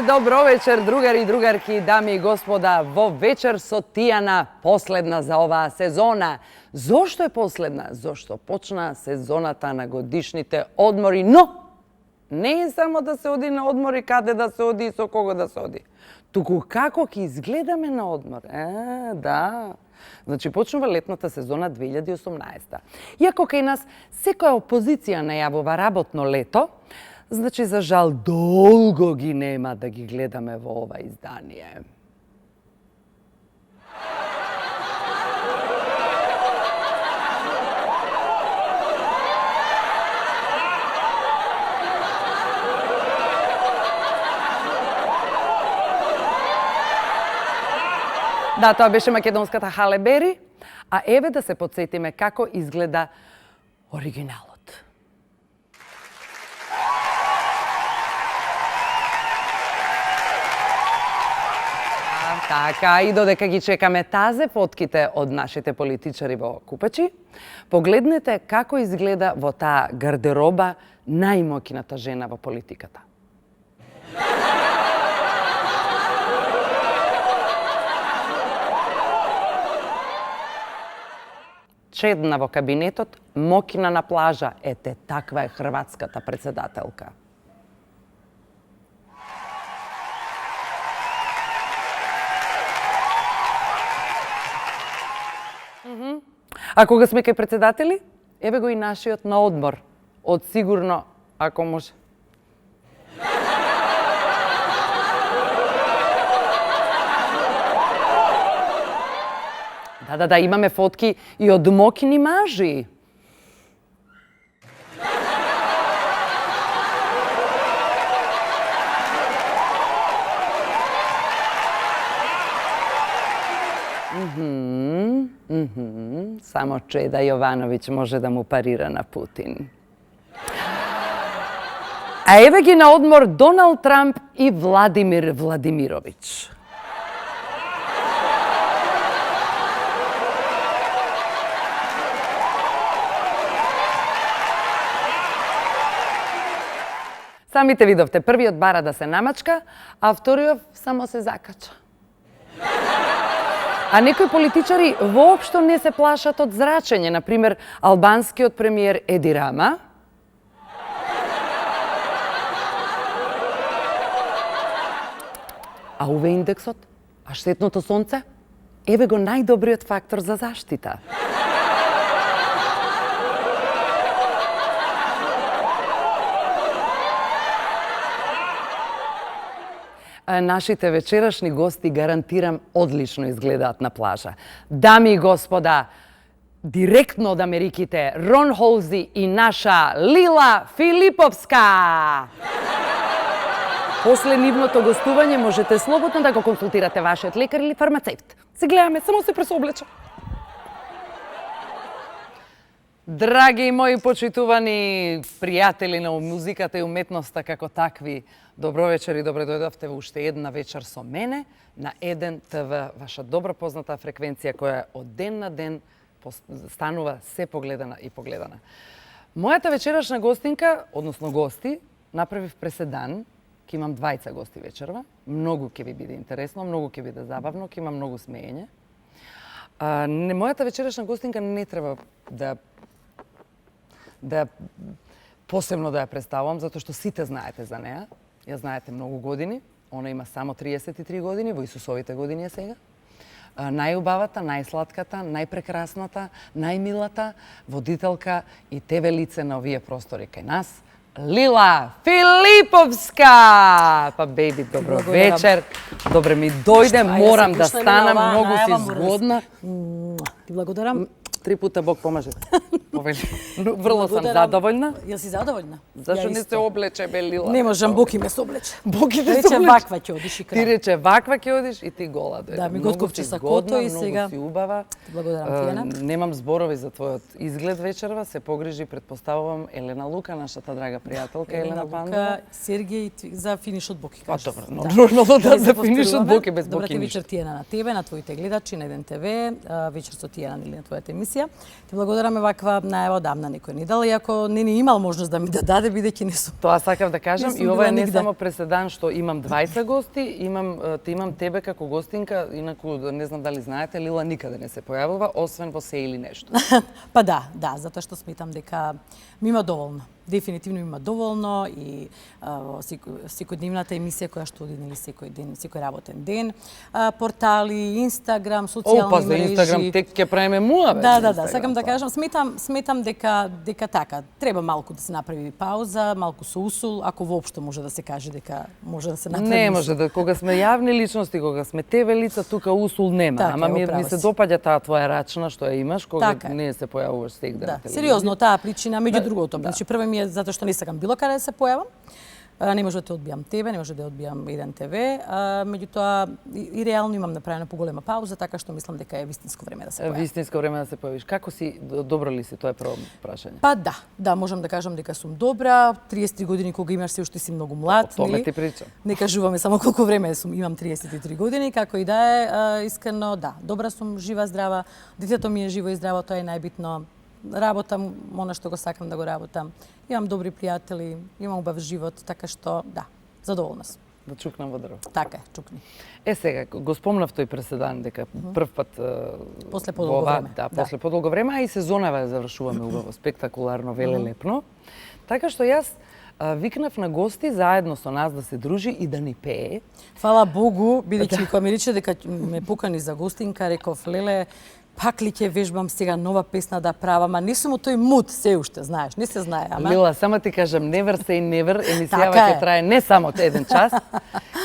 dobro večer, drugari i drugarki, dami i gospoda. Во вечер со Тијана, последна за оваа сезона. Зошто е последна? Зошто почна сезоната на годишните одмори, но не е само да се оди на одмори, каде да се оди и со кого да се оди. Туку како ќе изгледаме на одмор? Да. Значи, почнува летната сезона 2018. Иако кај нас секоја опозиција најавува работно лето, значи, за жал, долго ги нема да ги гледаме во ова издание. Да, тоа беше македонската Хале Бери, а еве да се подсетиме како изгледа оригиналот. Така, и додека ги чекаме тазе фотките од нашите политичари во купачи, погледнете како изгледа во таа гардероба најмокината жена во политиката. Чедна во кабинетот, мокина на плажа, ете таква е хрватската председателка. А кога сме кај председатели, еве го и нашиот на одмор. Од сигурно, ако може. Да, имаме фотки и од мокини мажи. Само Чеда Јовановиќ може да му парира на Путин. А еве ги на одмор Доналд Трамп и Владимир Владимировиќ. Самите видовте, првиот бара да се намачка, а вториот само се закача. А некои политичари воопшто не се плашат од зрачење, например, албанскиот премиер Еди Рама, а УВ индексот, а штетното сонце, еве го најдобриот фактор за заштита. Нашите вечерашни гости, гарантирам, одлично изгледаат на плажа. Дами и господа, директно од Америките, Рон Холзи и наша Лила Филиповска! После нивното гостување можете слободно да го консултирате вашиот лекар или фармацевт. Се гледаме, само се пресоблеча. Драги мои почитувани пријатели на музиката и уметноста како такви, добро вечер и добре дојдовте во уште една вечер со мене на Еден ТВ, ваша добро позната фреквенција која од ден на ден станува се погледана и погледана. Мојата вечерашна гостинка, односно гости, направив преседан, ќе имам двајца гости вечерва, многу ќе ви биде интересно, многу ќе биде забавно, ќе има многу смеење. Мојата вечерашна гостинка не треба да посебно да ја представувам, затоа што сите знаете за неа. Ја знаете многу години. Она има само 33 години, во Исусовите години е сега. Најубавата, најсладката, најпрекрасната, најмилата водителка и ТВ лице на овие простори кај нас, Лила Филиповска! Па, беби, добро вечер. Добре ми дојде, морам да станам, многу си згодна. Ти благодарам. 3 пута Бог помаже. Врло сам задоволна. Јас си задоволна. Зашто не се облече, бе, Лила? Не можам, Боки ме се облече. Боки те се Рече облече. ваква ќе одиш и крај. Ти рече ваква ќе одиш и ти гола дојде. Да, ми готкопче сакото и сега. Многу си убава. Ти благодарам, Тијана. Немам зборови за твојот изглед вечерва. Се погрижи, предпоставувам, Елена Лука, нашата драга пријателка Елена Пандова. Сергеј за финишот Боки. Па добро, нормално да за финишот Боки без Боки Добрата ништо. вечер, Тијана, на тебе, на твоите гледачи, на Еден ТВ, вечер со Тијана или на твојата емисија. Ти благодараме ваква одамна никој не дал, иако не ни имал можност да ми да даде, бидејќи не сум. Тоа сакав да кажам Не сум и ова е била не нигде. само преседан што имам двајца гости, имам тебе како гостинка, инаку не знам дали знаете, Лила никаде не се појавува, освен во се или нешто. Па да, затоа што сметам дека ми има доволно. Дефинитивно ми има доволно и секојдневната емисија која што оди нели секој ден, секој работен ден, портали, Инстаграм, социјални Па за мрежи. Инстаграм тек ќе правиме муавет. Да, сакам да кажам, сметам дека така, треба малку да се направи пауза, малку со усул, ако воопшто може да се каже дека може да се направи. Не усул. може да, кога сме јавни личности, кога сме тебе лица, тука усул нема. Така, Ама ми управо се си. допаѓа таа твоја рачна што ја имаш, кога Така е. не се појавуваш секогаш на Да, телевизија. сериозно, таа причина, меѓу другото. Значи, прво ми е затоа што не сакам било каде да се појавам. Не може да те одбијам тебе, не може да одбијам еден ТВ. Меѓутоа, и реално имам направена поголема пауза, така што мислам дека е вистинско време да се појавам. Вистинско време да се појавиш. Како си, добро ли си? Тоа е прво прашање. Па да, можам да кажам дека сум добра. 33 години кога имаш се уште си многу млад, О томе нели? ти причам. Не кажуваме само колку време имам 33 години, како и да е, искрено да, добра сум, жива, здрава. Детето ми е живо и здраво, тоа е најбитно. Работам она што го сакам да го работам. Имам добри пријатели, имам убав живот, така што да, задоволна сум. Да чукнам во дрво. Така е, чукни. Сега, го спомнав тој преседан дека прв пат После подолго време. Да, после подолго време, а и сезонава ја завршуваме убаво, спектакуларно, велелепно. Така што јас викнав на гости заедно со нас да се дружи и да ни пее. Фала Богу, бидејќи кога ми рече дека ме покани за гостинка, реков, леле, пак ли ќе вежбам сега нова песна да правам, а не сум во тој муд се уште, знаеш, не се знае, ама. Лила, само ти кажам, never say never, емисијава Така ќе е. трае не само еден час,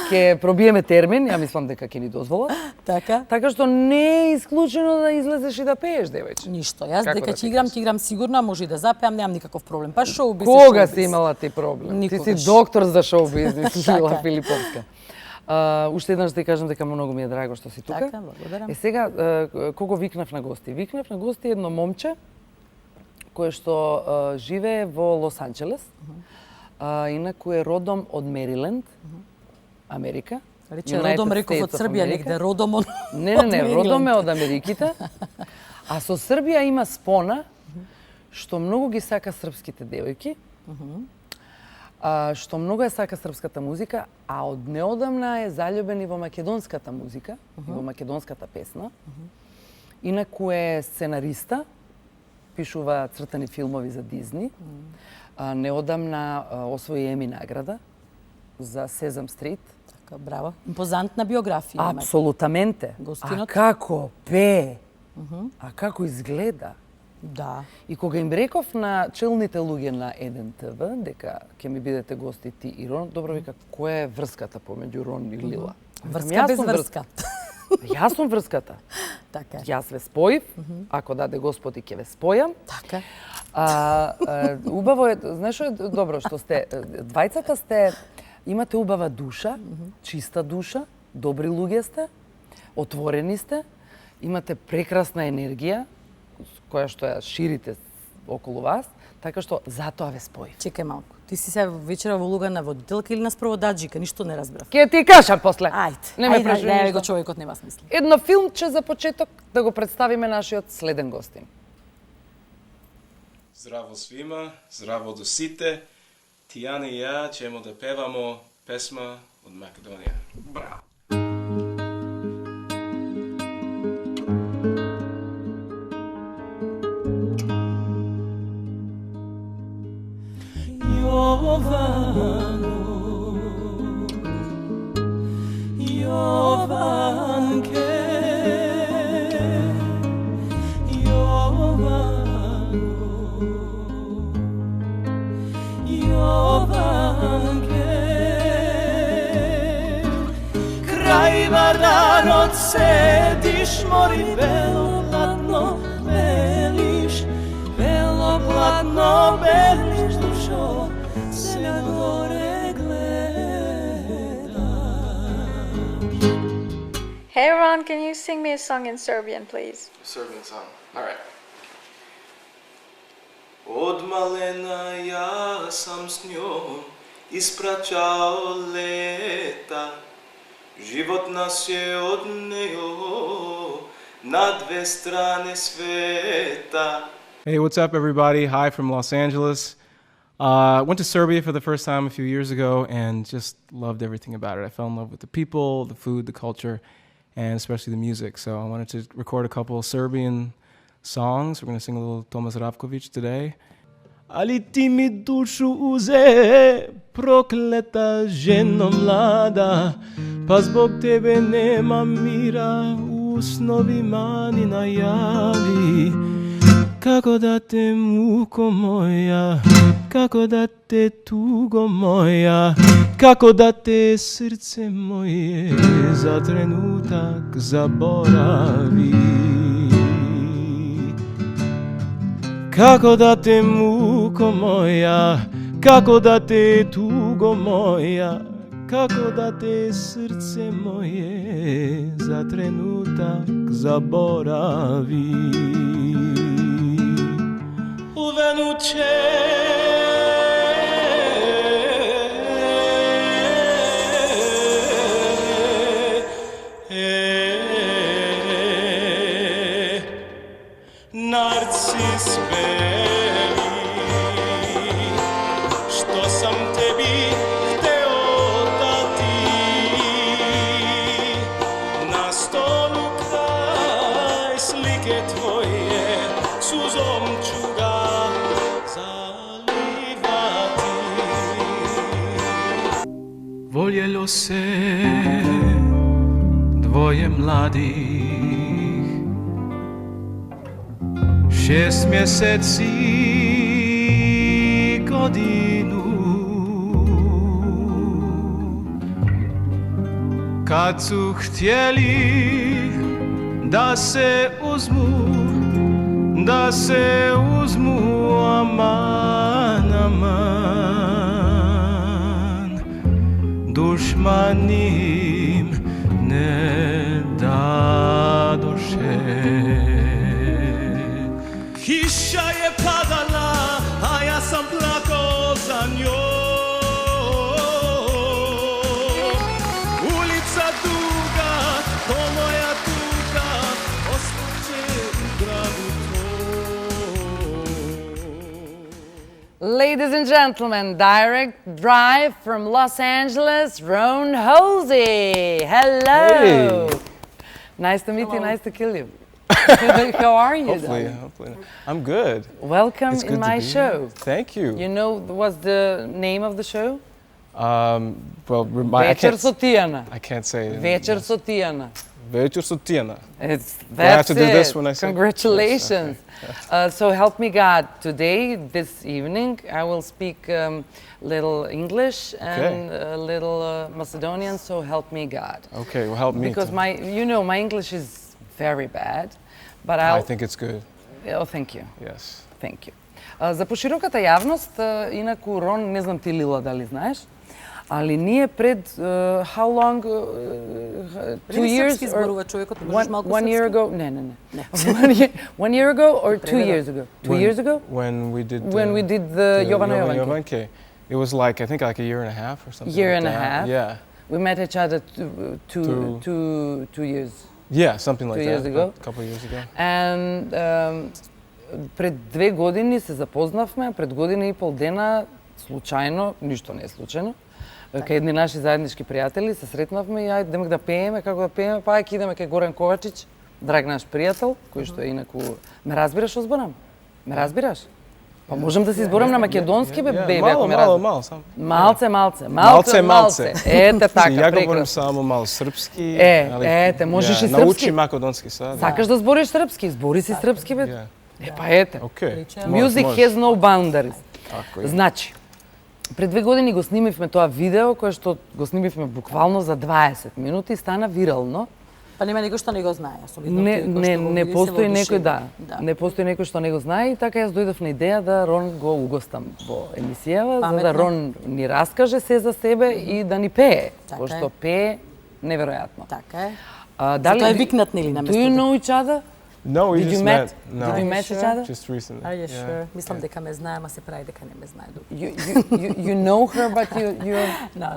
ќе пробиеме термин, ја мислам дека ќе ни дозволат. Така? Така што не е исклучено да излезеш и да пееш, девојче. Ништо. Јас Како дека да ти ќе играм сигурно, а може и да запеам, немам никаков проблем. Па шоу бизнес. Кога си имала ти проблем? Ти Никогаш. си доктор за шоу бизнес, Лила Така е. Филиповска. Уште еднаш ти кажам дека многу ми е драго што си тука. Така, благодарам. Сега, кого викнав на гости? Викнав на гости едно момче кое што живее во Лос Анџелес. Инаку е родом од Мериленд, Америка. Рече United родом, реков од States of Србија, America. негде родом од Не, од родом е Мериленд. од Америките. А со Србија има спона што многу ги сака српските девојки, што многу ја сака српската музика, а од неодамна е заљубен и во македонската музика, и во македонската песна. Инаку е сценариста, пишува цртани филмови за Дизни. Неодамна освои Еми награда за Сезам Стрит. Така, браво. Импозантна биографија. има. Апсолутаменте. А Гостинот? како пее? А како изгледа? Да. И кога им реков на челните луѓе на Еден ТВ дека ќе ми бидете гости ти и Рон, добро вика, која е врската помеѓу Рон и Лила? Врска без врска. Јас сум врската. Така е. Јас ве споив, ако даде Господ и ќе ве спојам. Така. Убаво е, знаеш што е добро што сте, двајцата сте, имате убава душа, чиста душа, добри луѓе сте, отворени сте, имате прекрасна енергија, која што ја ширите околу вас, така што затоа ве споив. Чекај малку. Ти си се вечера во улога на водителка или на спроводаджика, ништо не разбрав. Ке ти кажам после. Ајде. Не ме ајде, прашувај ајде, ништо. го човекот нема смисла. Едно филмче за почеток да го представиме нашиот следен гостин. Здраво свима, здраво до сите. Тијана и ја ćemo да певамо песма од Македонија. Браво! Kraj Vardarot sediš, mori belo platno beliš, belo platno beliš, dušo se na gore gledaš. Hey Ron, can you sing me a song in Serbian, please? Serbian song. All right. Od malena ja sam s njom ispraćao leta. Život nas je odneo na dve strane sveta. Hey, what's up, everybody? Hi from Los Angeles. Went to Serbia for the first time a few years ago and just loved everything about it. I fell in love with the people, the food, the culture, and especially the music. So I wanted to record a couple of Serbian songs. We're going to sing a little Tomas Ravkovic today. Ali ti mi dušu uze, prokleta ženo mlada, pa zbog tebe nema mira, u snovima ni najavi. Kako da te muko moja, kako da te tugo moja, kako da te srce moje za trenutak zaboravi. Kako da te muko moja, kako da te tugo moja, kako da te srce moje za trenutak zaboravi. U venuće narcis beli, što sam tebi hteo dati, na stolu kraj slike tvoje, suzom ću ga zalivati. Voljelo se dvoje mladih, 6 mjeseci godinu, kad su htjeli da se uzmu aman, aman, dušman im ne dadoše. Kiša je padala, a ja sam plakao za njom. Ulica duga, ko moja tuga, ostaće u gradu tvoj. Ladies and gentlemen, direct drive from Los Angeles, Ron Hosey. Hello. Hey. Nice to meet you, nice to kill you. How are you? Hopefully. I'm good. Welcome It's good in my to be show. here. Thank you. You know what's the name of the show? Well, Večer Sotijana. I can't say it. Večer Sotijana. Večer Sotijana. That's have to do it. this when I say- Congratulations. So help me God. Today, this evening, I will speak little English and a little Macedonian. So help me God. Okay, well, help me. Because my English is very bad, but I think it's good. Oh, thank you. Yes. Thank you. За пошироката јавност, инаку Рон, не знам ти Лила дали знаеш, ali nije pred how long 2 years Српски зборува човекот, не можеш малку one year српски? ago? Ne. 1 year ago or 2 years ago? 2 years ago? When we did the Jovana Jovana Jovanke. Jovanke. It was like, I think like a year and a half or something. Year like and a that. half? Yeah. We met each other 2 years. Yeah, something like 2 that. years ago. A couple of years ago. And пред 2 години се запознавме, пред година и пол дена, случајно, ништо не е случајно, кај едни наши заеднички пријатели се сретнавме и ајде демек да пееме, како да пееме, па ајде идеме кај Горан Ковачич, драг наш пријател, кој што е инаку... Ме разбираш, озборам? Ме разбираш? Па можам да се изборам на македонски, бебе, ако ме разбираш. Malo, samo. Малце. Ете така, Ja govorim прекрасно. samo malo srpski. Ете, можеш и српски. Nauči makedonski sad. Сакаш да збориш српски, збори си српски, бе. Yeah. Па ете. Okay. Music Može. has no boundaries. Tako je. Значи, пред 2 години го снимивме тоа видео, кое што го снимивме буквално за 20 минути и стана вирално. Па нема некој што не го знае. Особено Не, тие кои не, што го не види, се постои некој, воодушевени. не постои некој што не го знае и така јас дојдов на идеја да Рон го угостам во емисијава, за да Паметно. Рон ни раскаже се за себе и да ни пее, Така пошто е. пее неверојатно. Така е. Дали Затоа е викнат, нели, на Do you местото? know each other? No, we Did just you met. met? No. Did you Are met you each sure? other? Just recently. Are you Yeah. sure? Мислам дека ме знае, ама се прави дека не ме знае. You know her, but No.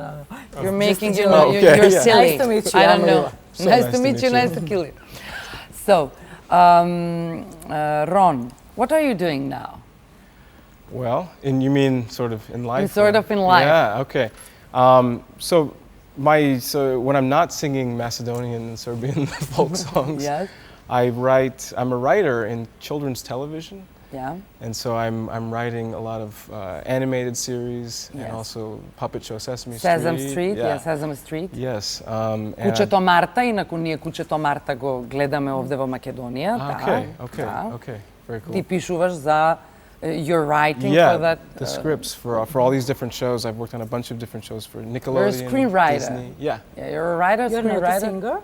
you're making, Just a you're joke. Okay, you're yeah. silly. Nice to meet you, I don't know. Amalia. So Nice to meet you, nice to kill you. So, Ron, What are you doing now? Well, and you mean sort of in life? sort of in life. Yeah, okay. So when I'm not singing Macedonian and Serbian folk songs, Yes. I'm a writer in children's television. Yeah. And so I'm writing a lot of animated series Yes. and also puppet show Sesame Sesame Street. Street, Yeah. yeah, Sesame Street. Yes. And Кучето Марта, инаку ние Кучето Марта го гледаме овде во Македонија. Okay. Very cool. Ти пишуваш за you're writing Yeah, for that. the scripts for all these different shows. I've worked on a bunch of different shows for Nickelodeon, screenwriter. Disney. Yeah, Yeah, you're a writer, You're not a screenwriter. singer?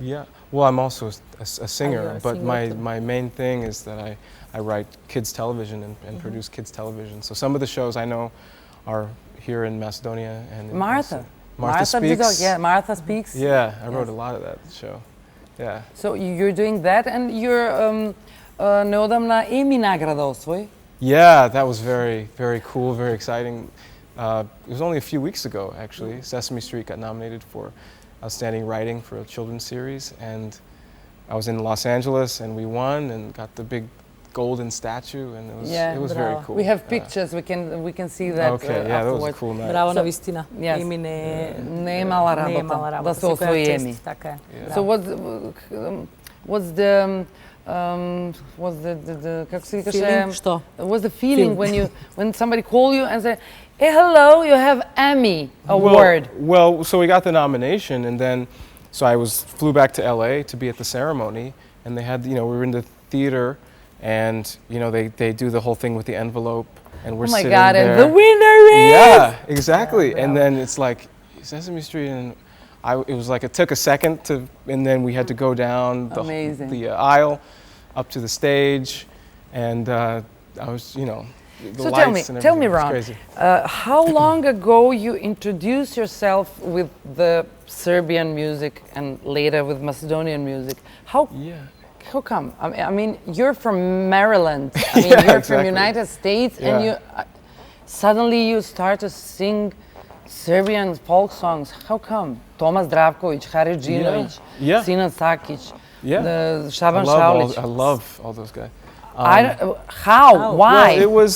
yeah. Well, I'm also a singer, you're a but singer too. my main thing is that I write kids television and produce kids television. So some of the shows I know are here in Macedonia and in Martha. Martha did Speaks. Yeah, Martha Speaks. Yeah, I wrote Yes. a lot of that show. Yeah. So you're doing that and you're неодамна Еми награда освои. Yeah, that was very, very cool, very exciting. It was only a few weeks ago, actually. Sesame Street got nominated for Outstanding Writing for a children's series, and I was in Los Angeles, and we won and got the big golden statue, and it was very bravo. cool. We have Yeah. pictures, we can see that Okay, yeah, that was a afterwards. cool night. Браво So- на вистина. Yes. Еми Не е мала работа, не е мала работа. да се Секоја освои чест, Еми. Така е. Yeah. So what's the kako se kaže? Feeling? Што? What's the feeling Feeling. when somebody call you and say, "Hey, hello, you have Emmy award." Well, so we got the nomination, and then so flew back to LA to be at the ceremony, and they had, we were in the theater, and they do the whole thing with the envelope, and we're Oh my sitting God! there. And the winner is. Yeah, exactly. And then it's like Sesame Street, and it was like it took a second and then we had to go down Amazing. the aisle up to the stage, and I was, the So lights and tell me, everything. It was Ron, crazy. how long ago you introduced yourself with the Serbian music and later with Macedonian music? Yeah. How come? I mean, you're from Maryland. I mean, you're from exactly. United States, and Yeah. you suddenly you start to sing Serbian folk songs. How come? Tomas Zdravković, Haridžinović, Yeah. Sinan Sakić, Yeah. the Shaban I Šaulić. love all those guys. How? Why? Well,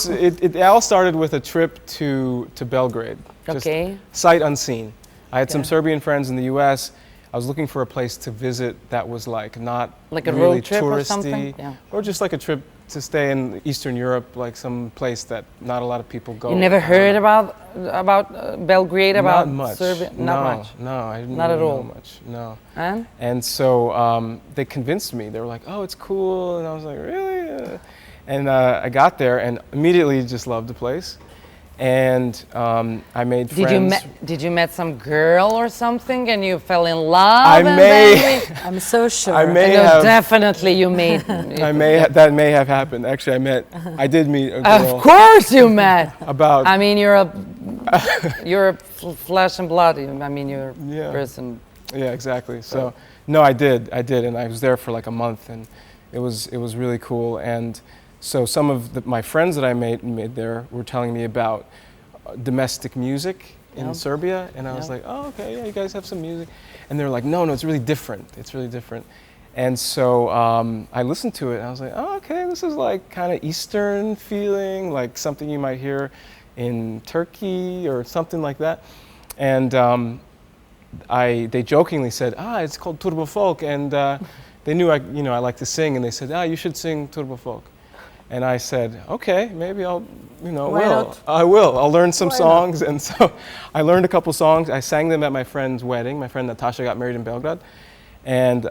it all started with a trip to Belgrade. Just Okay. sight unseen. I had some Okay. Serbian friends in the U.S. I was looking for a place to visit that was like not Like a really road trip or touristy, something? Yeah. or just like a trip to stay in Eastern Europe, like some place that not a lot of people go. You never heard about Belgrade, about Not much. Serbia? Not no, much. No, I didn't Not at really all. know much. No. And? So they convinced me. They were like, "Oh, it's cool," and I was like, "Really?" And I got there and immediately just loved the place. And I made friends. Did you met some girl or something and you fell in love? I and may- then I'm so sure. I may No, have. definitely you made. That may have happened. Actually, I did meet a girl Of course you met. about. I mean, you're a flesh and blood. I mean, you're a Yeah. person. Yeah, exactly. So no, I did, and I was there for like a month, and it was really cool. And so some of my friends that I made there were telling me about domestic music in Yep. Serbia, and I was Yep. like, oh, okay, yeah, you guys have some music, and they were like, no, it's really different. It's really different. And so I listened to it, and I was like, oh, okay, this is like kind of Eastern feeling, like something you might hear in Turkey or something like that. And they jokingly said, it's called Turbo Folk, and they knew I like to sing, and they said, you should sing Turbo Folk. And I said, okay, maybe I'll, Why not? I will. I'll learn some Why songs. And so I learned a couple songs. I sang them at my friend's wedding. My friend Natasha got married in Belgrade. And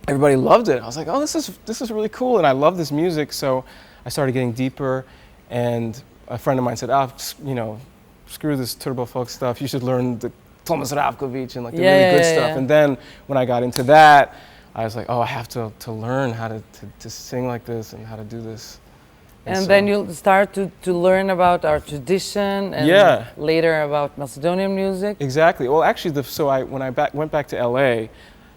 everybody loved it. I was like, oh, this is really cool. And I love this music. So I started getting deeper. And a friend of mine said, screw this Turbo Folk stuff. You should learn the Tomas Zdravković and like the really good stuff. Yeah. And then when I got into that, I was like, oh, I have to learn how to sing like this and how to do this. And so- then you'll start to learn about our tradition and Yeah. later about Macedonian music. Exactly. Well, actually, when I went back to LA,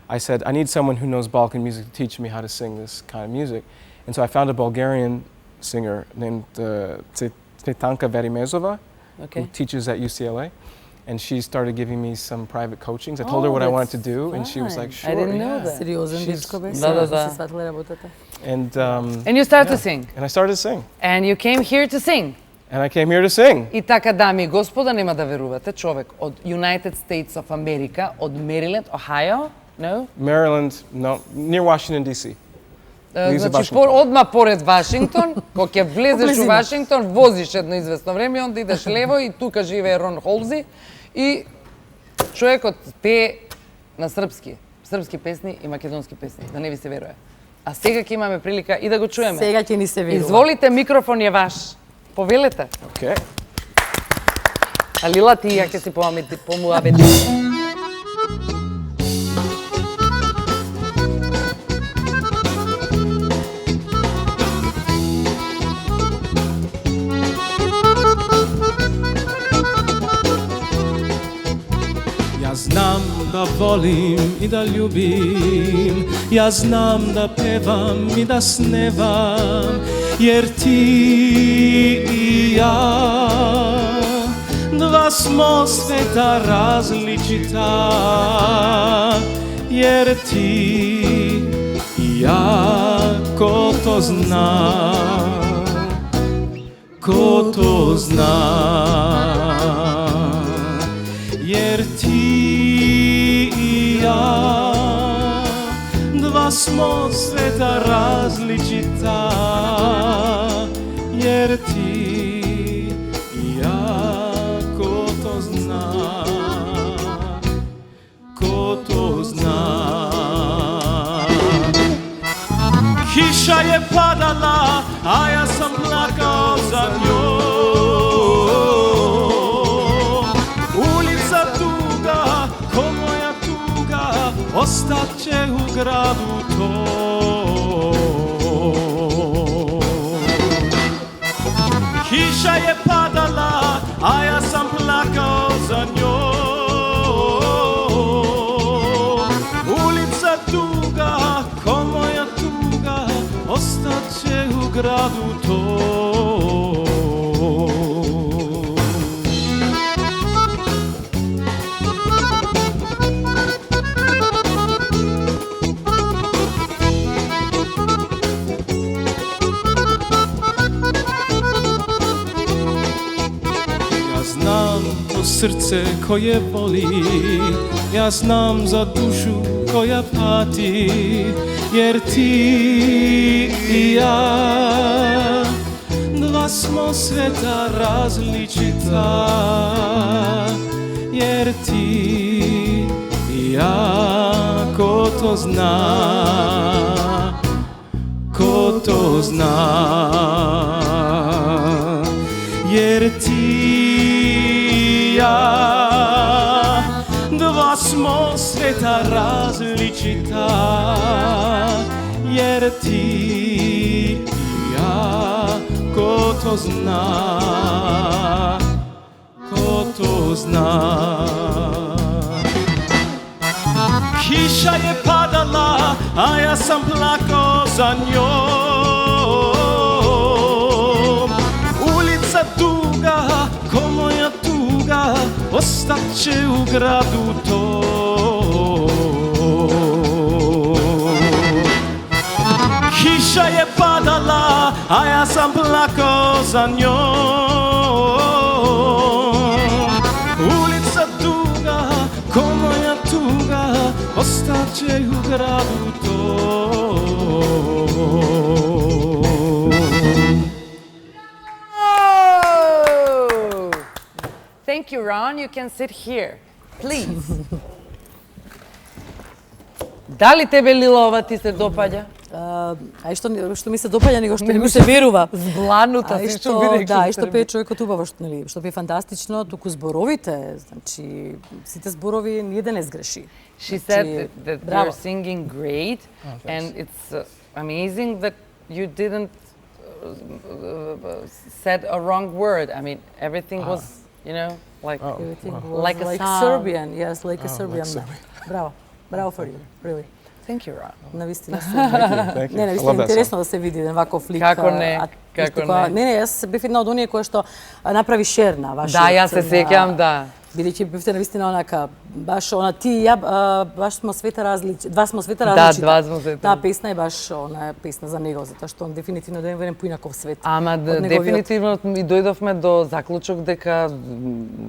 I said, I need someone who knows Balkan music to teach me how to sing this kind of music. And so I found a Bulgarian singer named Cvetanka Verimezova, Okay. who teaches at UCLA. And she started giving me some private coachings. I told her Oh, what I wanted to that's do, and she was fine. like, I sure, didn't know yeah. that. Сериозен She's- дечко бе. Да, да, да. Се сватила работата. And And you start to sing. and I started to sing. And you came here to sing. And I came here to sing. И така, дами и господа, нема да верувате, човек од United States of America, од Мериленд, Ohio, no? Maryland, no, near Washington, D.C. Близу Значи, Вашингтон. одма поред Вашингтон, кога ќе влезеш у Вашингтон, возиш едно известно време, онда идеш лево и тука живее Рон Холзи и човекот пее на српски песни и македонски песни, да не ви се верува. А сега ќе имаме прилика и да го чуеме. Сега ќе ни се верува. Изволите, микрофон е ваш. Повелете. Okay. А Лила, ти ја ќе си помуабети. Ja znam da volim i da ljubim, ja znam da pevam i da snevam, jer ti i ja dva smo sveta različita, jer ti i ja, ko to zna, ko to zna. Jer ti i ja dva smo sveta različita, jer ti i ja, ko to zna, ko to zna. Kiša je padala, a ja sam plakao za njom. Ostat će u gradu tom. Kiša je padala, a ja sam plakao za njom. Ulica tuga, ko moja tuga, ostat će u gradu tom. Srce koje voli, ja znam za dušu koja pati, jer ti i ja dva smo sveta različita, jer ti i ja, ko to zna, ko to zna, jer ti ja, dva smo sveta različita, jer ti i ja, ko to zna, ko to zna. Kiša je padala, a ja sam plakao za njom. Ulica duga, ko moja tuga, ostat će u gradu tom. Kiša je padala, a ja sam plakao za njom. Ulica duga, ko moja tuga, ostat će u gradu tom. Thank you, Ron. You can sit here. Please. Да ли тебе, Лила, ова ти се допаѓа? Ај што ми се допаѓа, него што ми се верува. Збланута си, што би рекла. Да, и што пее човекот убаво, што пее фантастично, туку зборовите, значи сите зборови ниједен не сгреши. She said that you're singing great, and it's amazing that you didn't said a wrong word. I mean, everything was, you know, like like a sound. Serbian, yes, like a Serbian. Bravo, bravo for you, really. Thank you, Ron. Навистина се. Thank you. Не, навистина интересно да се види еден ваков лик. Како не, како не. Не, јас бев една од оние кои што направи шер на вашиот. Да, јас се сеќавам, да. Бидејќи бевте навистина онака baš ona ti i ja, baš smo sveta različita. Два смо света различита. два смо света. Таа песна е баш она песна за него, затоа што он дефинитивно да е верен поинаков свет. Ама од неговиот. дефинитивно и дојдовме до заклучок дека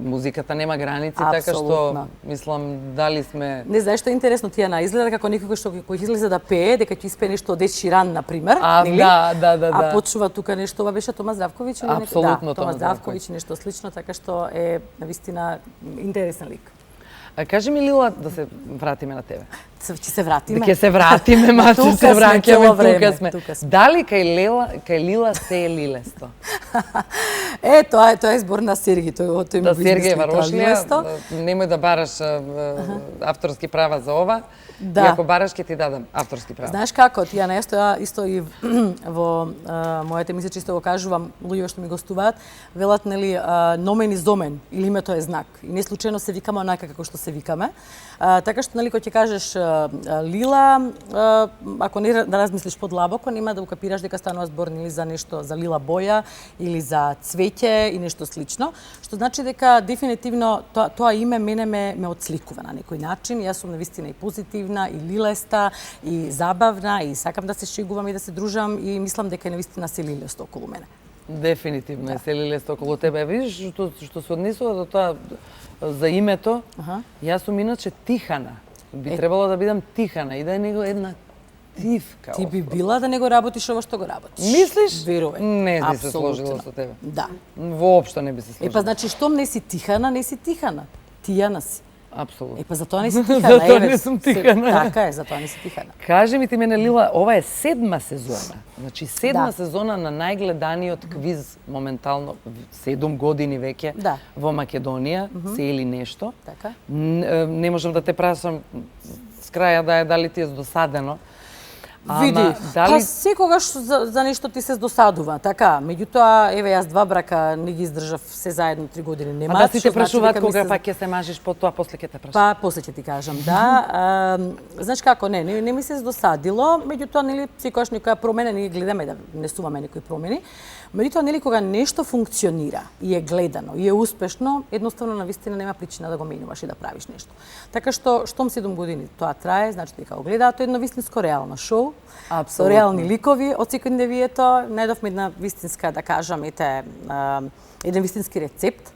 музиката нема граници, така што Апсолутно. мислам дали сме Не знаеш што е интересно, Тијана изгледа како некој кој излезе да пее, дека ќе испее нешто од Ед Ширан на пример, нели? да. А почува тука нешто, ова беше Тома Здравковиќ или некој? Апсолутно Да, Тома Тома Здравковиќ, нешто слично, така што е навистина интересен лик. А кажи ми, Лила, да се вратиме на тебе. Ќе се вратиме. Ќе се вратиме, ма Тука се сме враќаме, цело време, тука сме. тука сме. Дали кај Лила се е лилесто? Тоа е збор на Сергеј, тој Да, му го Сергеј измисли тоа Варошлија, лилесто. немој да бараш авторски права за ова. Да. И ако бараш, ќе ти дадам авторски права. Знаеш како, Тијана, исто и во мојата емисија често го кажувам, луѓе што ми гостуваат, велат, нели, номен и зомен, или името е знак. И не случајно се викаме онака како што се викаме. Така што, нели, кога ќе кажеш лила, ако не да размислиш подлабоко, нема да укапираш дека станува збор нели за нешто, за лила боја или за цвеќе и нешто слично, што значи дека дефинитивно тоа име мене ме отсликува на некој начин. Јас сум навистина и позитивна, и лилеста, и забавна, и сакам да се шегувам и да се дружам и мислам дека навистина се лилесто околу мене. Дефинитивно е се лилесто околу тебе. Видиш, што се однесува до тоа за името, јас сум иначе Тихана. Би требало да бидам Тихана и да е него една тивка. Ти би била да не го работиш ово што го работиш. Мислиш? Верувај. Не би се Апсолутно. сложила со тебе. Да. Воопшто не би се сложила. Па значи штом не си Тихана, не си Тихана. Тијана си. Апсолутно. Па затоа не си Тихана. Затоа не сум Тихана. Така е, затоа не си Тихана. Кажи ми ти мене, Лила, ова е 7-ма сезона. Значи 7-ма Да. сезона на најгледаниот квиз моментално 7 години веќе Да. во Македонија, се или нешто. Така. Не можам да те прашам с краја дали ти е досадено. Види, па секогаш за нешто ти се здосадува, така. Меѓутоа, еве јас 2 брака не ги издржав се заедно 3 години. Нема. А да си те што значи прашуваат дека ми кога се- пак ќе се мажиш по тоа, после ќе те прашам. Па, после ќе ти кажам, да. Знаеш како, не ми се здосадило, меѓутоа, нели, секогаш некоја промена, ние гледаме да внесуваме некои промени. Меѓутоа, нели, кога нешто функционира и е гледано и е успешно, едноставно навистина нема причина да го менуваш и да правиш нешто. Така што, штом 7 години тоа трае, значи дека го гледаат, тоа е едно вистинско реално шоу, со Апсолутно. реални ликови од секојдневието. Најдовме една вистинска, да кажам, еден вистински рецепт,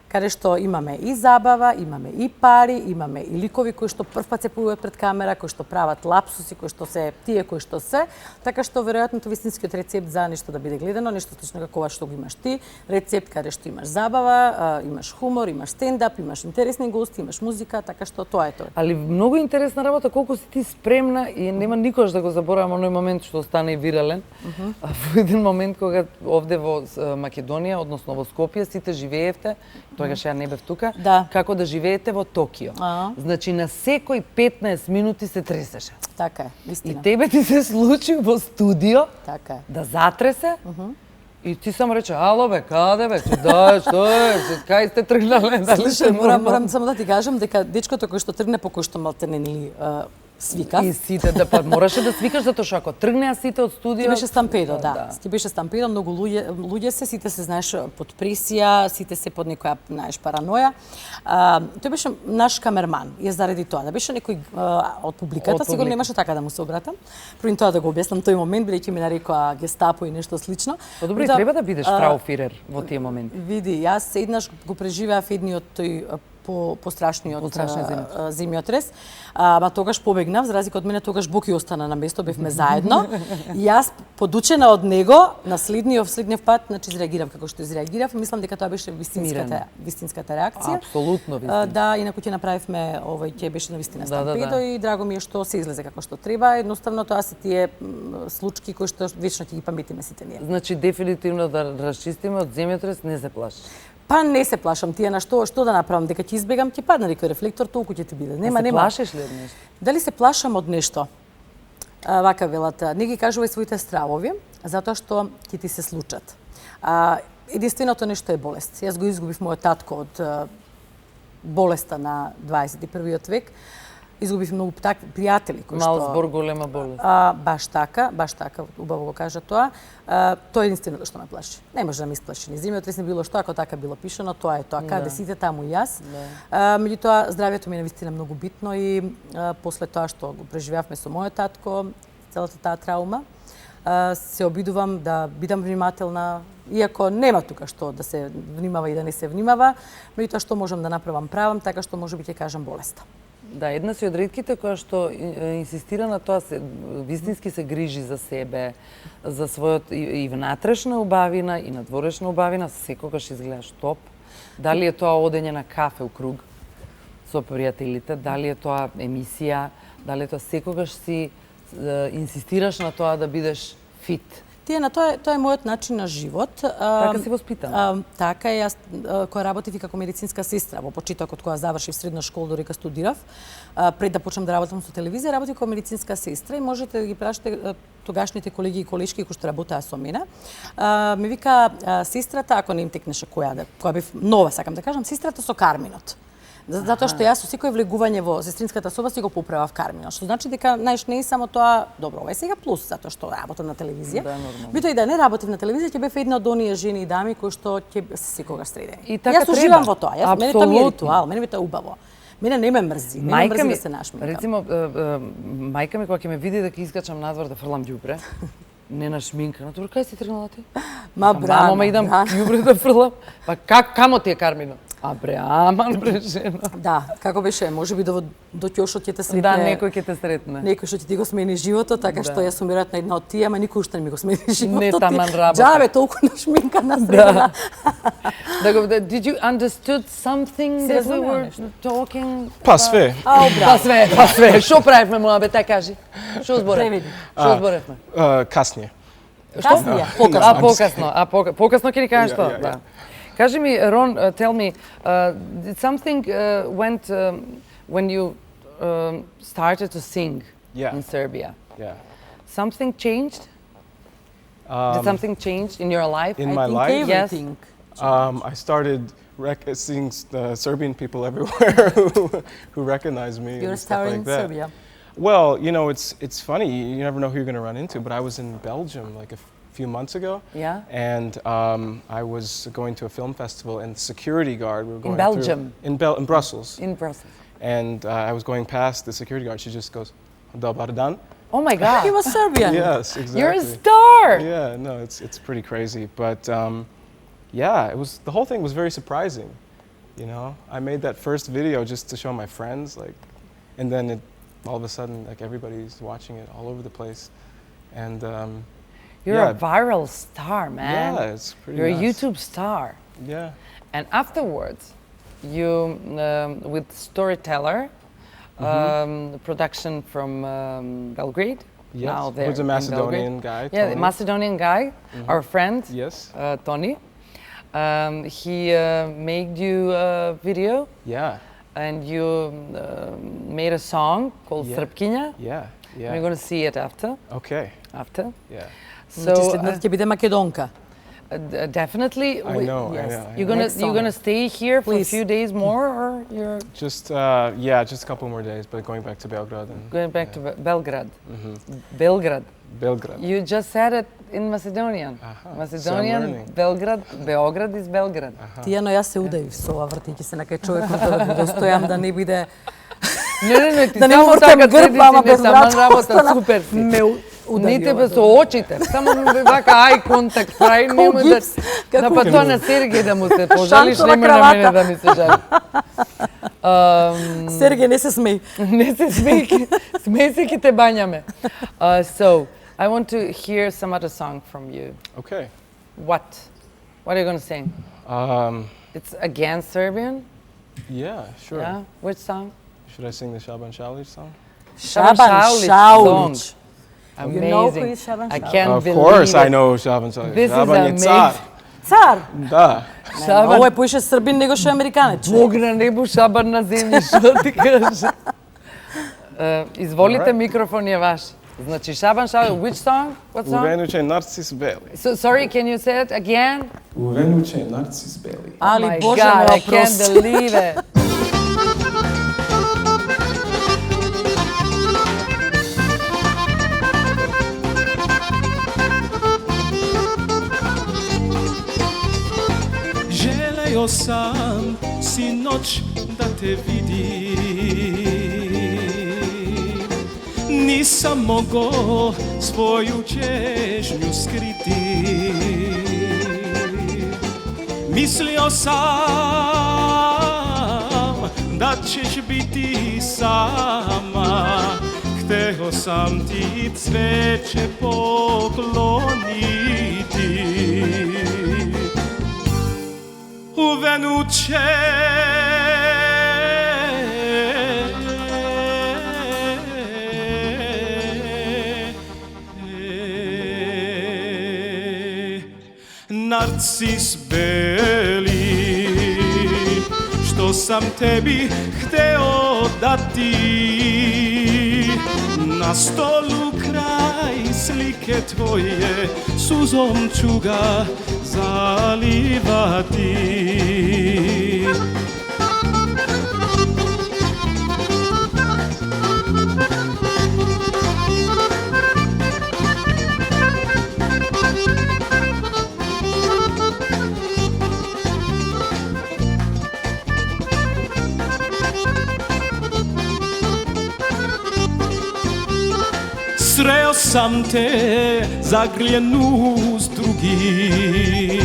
каде што имаме и забава, имаме и пари, имаме и ликови кои што првпат се појавуваат пред камера, кои што прават лапсуси, кои што се тие кои што се, така што веројатно вистинскиот рецепт за нешто да биде гледано, нешто слично како ова што го имаш ти, рецепт каде што имаш забава, имаш хумор, имаш стендап, имаш интересни гости, имаш музика, така што тоа е тоа. Али многу интересна работа, колку си ти спремна и нема никош да го заборавам оној момент што стана и вирален. Во еден момент кога овде во Македонија, односно во Скопје, сите живеевте, тогаш ја не бев тука, Да. како да живеете во Токио. Значи на секој 15 минути се тресеше. Така е, И вистина. тебе ти се случи во студио Така е. да затресе. И ти само рече, ало бе, каде бе, да, што е, кај сте тргнале, дали Слушај, сте морам само да ти кажам дека дечкото кој што тргне по кој што малтене нели свика. И сите, да, па мораше да свикаш затоа што ако тргнеа сите од студио... Ти беше стампедо, да. Ти беше стампедо, многу луѓе се, сите се, знаеш, под пресија, сите се под некоја, знаеш, параноја. Тој беше наш камерман, и заради тоа, да беше некој од публиката, сигурно немаше така да му се обратам. Првим тоа да го објаснам тој момент, бидејќи ми нарекоа гестапо и нешто слично. Па добро, и треба да бидеш фрауфирер во тие моменти. Види, јас еднаш го преживеав едниот тој пострашниот земјотрес. Ма тогаш побегнав, за разлика од мене, тогаш Бог и остана на место, бевме заедно. И јас, подучена од него, на следниот пат, значи изреагирав како што изреагирав. Мислам дека тоа беше вистинската реакција. Апсолутно вистинска. Да, инаку ќе направивме, ќе беше навистина стампедо да. и драго ми е што се излезе како што треба. Едноставно тоа се тие случки кои што вечно ќе ги паметиме сите ние. Значи, дефинитивно да расчистиме од земјотрес, не се плашиш. Па не се плашам, тие на што да направам, дека ќе избегам, ќе падне некој рефлектор, толку ќе ти биде. Нема. Плашиш ли од нешто? Дали се плашам од нешто? Вака велат, не ги кажувај своите стравови, затоа што ќе ти се случат. Единственото нешто е болест. Јас го изгубив мојот татко од болеста на 21 век. Изгубив многу пријатели кои Мал што... збор, голема болест. Баш така, убаво го кажа тоа. Тоа е единственото што ме плаши. Не може да ме исплаши ни земјотрес, ни било што, ако така било пишано, тоа е тоа. Каде сите, таму и јас. Меѓутоа, здравјето ми е навистина многу битно и после тоа што го преживеавме со мојот татко, целата таа траума, се обидувам да бидам внимателна, иако нема тука што да се внимава и да не се внимава, меѓутоа што можам да направам правам, така што можеби ќе кажам болеста. Да, една си од ретките која што инсистира на тоа, вистински се грижи за себе, за својот и внатрешна убавина и надворешна убавина, секогаш изгледаш топ. Дали е тоа одење на кафе у круг со пријателите, дали е тоа емисија, дали е тоа секогаш си инсистираш на тоа да бидеш фит. Тиена, тоа е мојот начин на живот. Така си воспитана? Така е, јас која работев и како медицинска сестра во почетокот кога завршив средна школа, дори кога студирав, пред да почнам да работам со телевизија, работев како медицинска сестра и можете да ги прашате тогашните колеги и колешки кои што работеа со мене. Ми вика сестрата, ако не им текнеше која бев нова, сакам да кажам, сестрата со карминот. Затоа што јас со секој влегување во сестринската соба си го поправав карминот, што значи дека не е само тоа, добро, ова е сега плюс затоа што работам на телевизија. Да, нормално. Битоа и да не работев на телевизија, ќе бев една од оние жени и дами кои што ќе се секогаш средени. И така јас уживам треба. во тоа. Мене тоа ми е ритуал, мене ми тоа убаво. Мене не ме мрзи, не ме мрзи да се нашминкам. Рецимо, мајка ми кога ќе ме види дека искачам надвор да фрлам ѓубре, не на шминка, на тур, кај си тргнала ти? Брано. Мамо, идам ѓубре да фрлам. Па камо ти е кармино? Аман, жена. Да, како беше, можеби до ќошот ќе те сретне. Да, некој ќе те сретне. Некој што ќе ти го смени животот, така што јас сум веројатно една од тие, ама никој уште не ми го смени животот. Не таман работа. Џабе толку на шминка на средна. Did you understood something that we were talking? Па све. Па све. Што правевме, моја бе, кажи? Што зборевме? Што зборевме? Касније. Касније, Покасно. Покасно ќе ни кажеш тоа? Yeah. Да. Кажи ми, Рон, tell me, did something went when you started to sing in Serbia? Yeah. Something changed? Did something change in your life? In my life? Yes. I started seeing Serbian people everywhere who recognize me. You're a and stuff star like in that. Serbia. Well, you know, it's funny. You never know who you're going to run into. But I was in Belgium like a few months ago. Yeah. And I was going to a film festival, and the security guard. We were going In Belgium? In Brussels. In Brussels. And I was going past the security guard. She just goes, "Dobar dan." Oh my God. He was Serbian. Yes, exactly. You're a star. Yeah, no, it's pretty crazy, but yeah, the whole thing was very surprising. You know, I made that first video just to show my friends, like, and then all of a sudden, like, everybody's watching it all over the place, and You're a viral star, man. Yeah, it's pretty. You're a nuts. YouTube star. Yeah. And afterwards, you with Storyteller, production from Belgrade. Yes. Now there Who's a in Macedonian Belgrade. guy? Yeah, the Tony. Macedonian guy, our friend. Yes. Tony. He made you a video, Yeah. and you made a song called Yeah. Srpkinja. Yeah. Yeah. We're going to see it after. Okay. Yeah. Значи So следната ќе биде македонка. definitely. I know. yes. I know. I You're know. gonna Next you're gonna song. stay here for Please. a few days more, or you're Just just a couple more days, but going back to Belgrade and going back to Belgrade? Belgrade. Belgrade. You just said it in Macedonian. Macedonian, learning. Belgrade, Beograd is Belgrade. Тијано, јас се удаив со ова вртејќи се на кај човекот да го достојам да не биде Не, ти да не само вртам така грб, седи ама си, без не саман врата работа, остана. супер си. Ме удари Не тебе ова. со очите, само вака ај контакт прави, немој да... гипс, како Да, па гипс. тоа на Сергеј да му се пожалиш, Шантова немој на мене кравата. да ми се жали. Сергеј, не се смеј. Не се смеј се ки те бањаме. So, I want to hear some other song from you. Okay. What? What are you going to sing? It's again Serbian? Yeah, sure. Yeah? Which song? Should I sing the Shaban Šaulić song? Šaban Šaulić Šaulić. Amazing. You know who is Šaban I Šaulić? can't Of believe course, it. I know Shaban Šaulić. This is Shaban je car. amazing. Цар. Da. Ово е поише Србин него што е американец. Бог на небу, шабан на земји, што ти кажа? Изволите, микрофон е ваш. Значи, Шабан Šaulić, which song? What U song? Venuće Narcis Beli. So, sorry, can you say it again? U Venuće Narcis Beli. Али My Боже God, ме I can't опрости. believe it. Hteo sam sinoć da te vidim, nisam mogao svoju čežnju skriti. Mislio sam da ćeš biti sama, hteo sam ti cveće pokloniti. U venuće narcis beli, što sam tebi hteo dati, na stolu kraj slike tvoje suzom ću ga zalivati. Sreo sam te zagrijenu s drugim,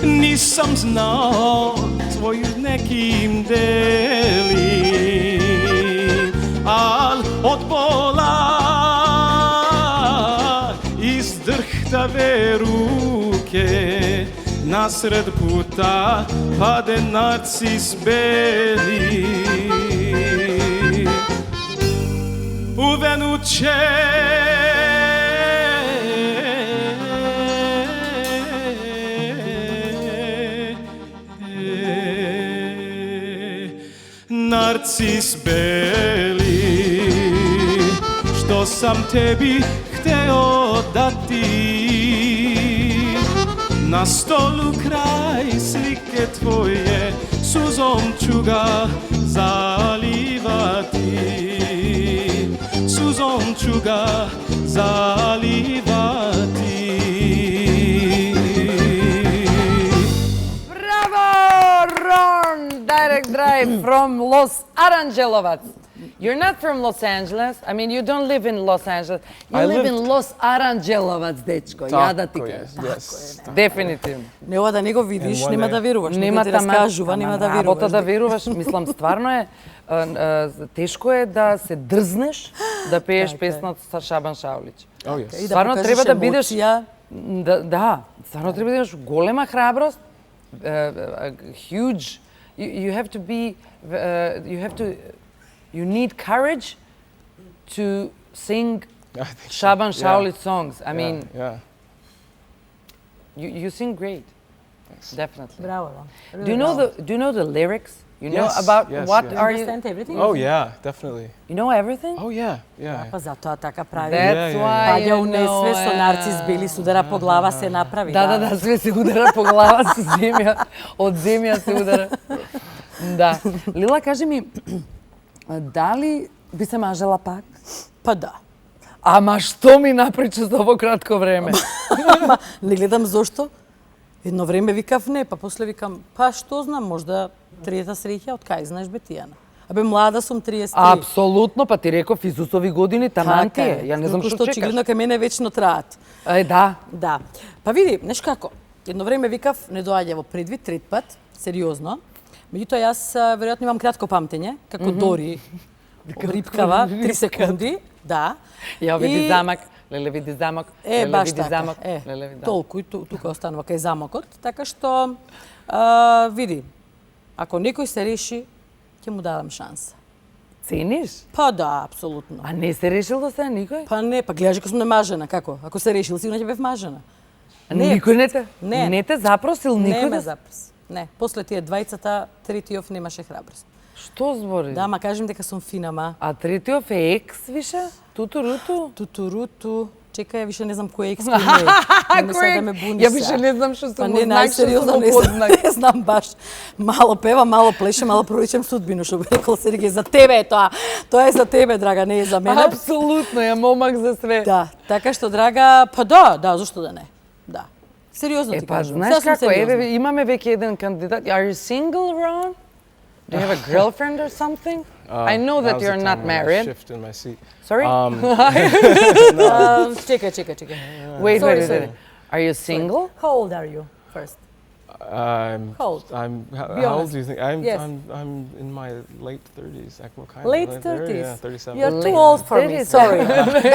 nisam znao tvoju nekim delim, al od bola izdrhtave ruke nasred puta pade narcis beli. U venuće narcis beli, što sam tebi hteo dati, na stolu kraj slike tvoje suzom ću ga zalivati, suzom ću ga zalivati. Bravo! Ron, direct drive from Los Aranđelovac. You're not from Los Angeles. I mean, you don't live in Los Angeles. You live in Los Aranđelovac, dečko. Ja da ti kažem. Definitivno. Не ова да не го видиш, нема да веруваш. Нема да ти раскажува, нема да веруваш. Работа да веруваш. Мислам, стварно е, тешко е да се дрзнеш да пееш песна со Шабан Шаулич. И да Стварно покажеш треба да бидеш... емоција. Да, стварно треба да имаш голема храброст, huge... You have to be... You need courage to sing Shaban Shaulit songs. I mean, you sing great. Thanks. Definitely. Браво. Do you know the lyrics? You know about what are you? Understand everything? Oh yeah, definitely. You know everything? Oh yeah, yeah. Па затоа така прави. That's why Паѓа you у несве know со нарцис бели се удара по глава се направи. Да, све се удара по глава со земја. Од земја се удара. Да. Лила, кажи ми, дали би се мажела пак? Па да. Ама што ми наприча за ово кратко време? Не гледам зошто. Едно време викав не, па после викам, па што знам, можда трета среќа, од кај знаеш бе Тијана? Абе млада сум 33. Апсолутно, па ти реков Изусови години, таман ти е. Ја не знам што чекаш. Очигледно кај мене вечно траат. Да. Да. Па види, знаеш како? Едно време викав, не доаѓа во предвид, трет пат, сериозно. Меѓутоа јас веројатно имам кратко памтење, како Дори рипкава, 3 секунди, да. Ја види замак, леле види замок, леле баш види така. замок, леле види. Толку и тука останува кај замокот, така што види, ако некој се реши, ќе му дадам шанса. Цениш? Па да, апсолутно. А не се решил до сега никој? Па не, па гледаш како сум немажена, како? Ако се решил, сигурно ќе бев мажена. Никој не те? Не. Не те запросил никој? Не ме запрос. Не, после тие двајцата, третиот немаше храброст. Што збори? Да, ма кажем дека сум фина, ма. А третиот е екс више? Тутуруту? Тутуруту. Чекај, ја више не знам кој е екс кој не е. Не сега да ме буни Ја сега. више не знам што Па сум не, знак, што најсериозно сум не знам, подзнак. не знам баш. Мало пева, мало плеше, мало проричам судбину, што би рекол Сергеј. За тебе е тоа. Тоа е за тебе, драга, не е за мене. Апсолутно, ја момак за све. Да, така што, драга, па да, зошто да не? Да. Сериозно ти па, кажам. знаеш Сасвим како, сериозно. еве, имаме веќе еден кандидат. Are you single, Ron? Do you have a girlfriend or something? I know that Now's the you're time not when I married. shift in my seat. Sorry? Чекај. Wait, sorry, wait, sorry. wait. Are you single? How old are you first? I'm. How old? How old do you think? Yes. I'm in my late 30s. Like, what kind Late of there? 30s? Yeah, 37. You're too Late old for me, 30s. sorry.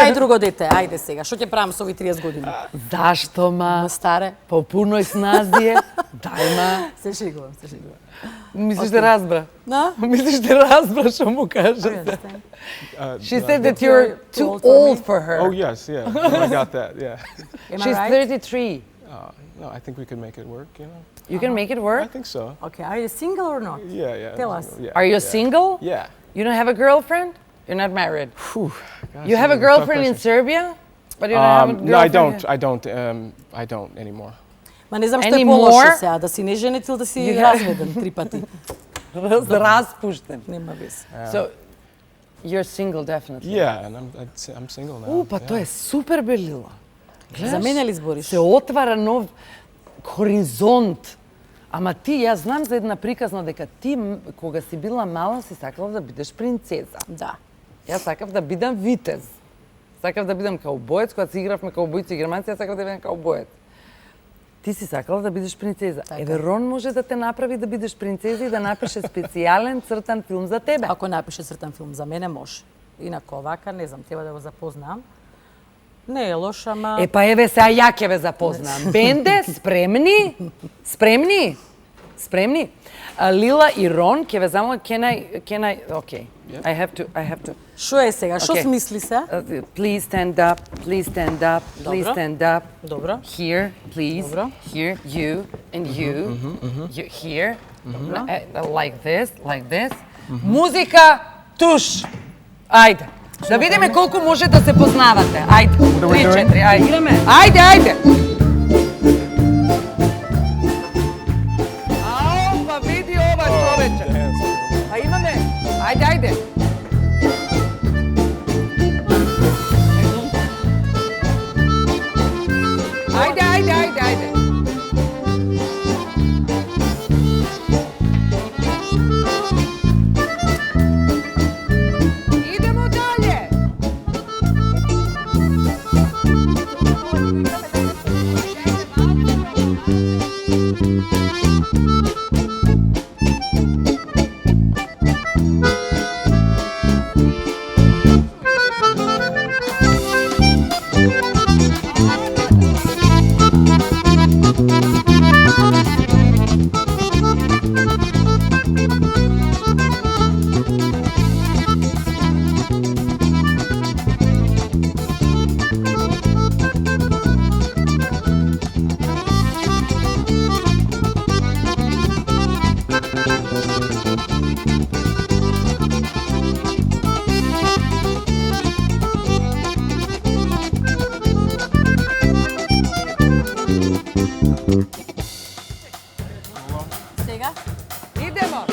Дај друго дете, ајде сега. Што ќе правам со овие 30 години? Зашто, ма? Старе? По пунoj snazi je. Daj, ma. Се шегувам. Misliš da razbra? На? Misliš da razbra što mu kažete? She said that you're too old for her. Oh yes, yeah. No, I got that. Yeah. Am She's I right? 33. No, I think we could make it work. You know. You can make it I work? think so. Okay, are you single or not? Yeah. Tell us. Yeah, Are you yeah. single? Yeah. You don't have a girlfriend? You're not married. Gosh, You have a tough girlfriend in question. Serbia? But you don't have a girlfriend No, I here? don't. I don't anymore. Ма не знам што е Anymore? полошо сега, да си неженет или да си You have- разведен 3 пати. Raspušten. Нема вез. So, you're single definitely. Yeah, and I'm single now. Pa to je super belilo. За мене ли збориш? Se otvara nov horizont. Ама ти, јас знам за една приказна дека ти, кога си била мала, си сакала да бидеш принцеза. Да. Јас сакав да бидам витез. Сакав да бидам каубоец, кога си игравме каубојци и германци, јас сакав да бидам каубоец. Ти си сакала да бидеш принцеза. Така. Еве, Рон може да те направи да бидеш принцеза и да напише специјален цртан филм за тебе. Ако напише цртан филм за мене може. Инако овака, не знам, треба да го запознам. Не е лош, ама... Е, па еве, сега ја ќе ве запознам. Бенде, спремни? Спремни? Спремни? Лила и Рон, ќе ве замолам, can I, okay. I have to. Шо е сега? Шо Okay. смисли се? Please stand up, please stand up, please Добро. stand up. Добро. Here, please. Добро. Here, you and you. You here. Like this. Музика, туш. Ајде. Да видиме колку може да се познавате. Ајде. 3-4, ајде. Играме. Ајде. Ау, па види ова човече. Па имаме. Ајде. Ајде. Идемо далje. Сега? Идемо.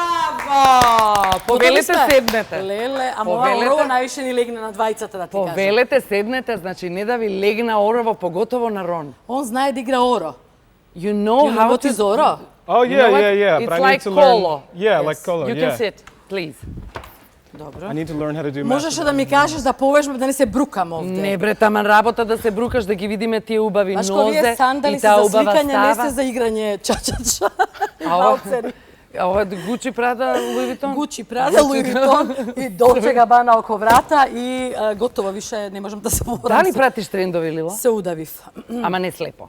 Браво! Повелете седнете. Леле, ама Повелете. ова орово највише ни легне на двајцата, да ти кажам. Повелете седнете, значи не да ви легна орово, поготово на Рон. Он знае да игра оро. You know You know how what to... is oро? Oh You know what? yeah. It's But I need like to learn. Kolo. Yeah, Yes. like Kolo. You Yeah. can sit, please. Добро. I need to learn how to do. Можеше да ми кажеш да повежбам да не се брукам овде. Не бре, таман работа да се брукаш, да ги видиме тие убави Баш нозе вие сандали и се таа за убава свикање, не става. сте за играње чачача и А ова- валцери. А ова Гучи Прада, Луи Витон? Гучи, Прада, Луи Витон и Долче Габана око врата и готово, више не можам да се поборам. Дали пратиш трендови, Лила? Се удавив. Ама не слепо.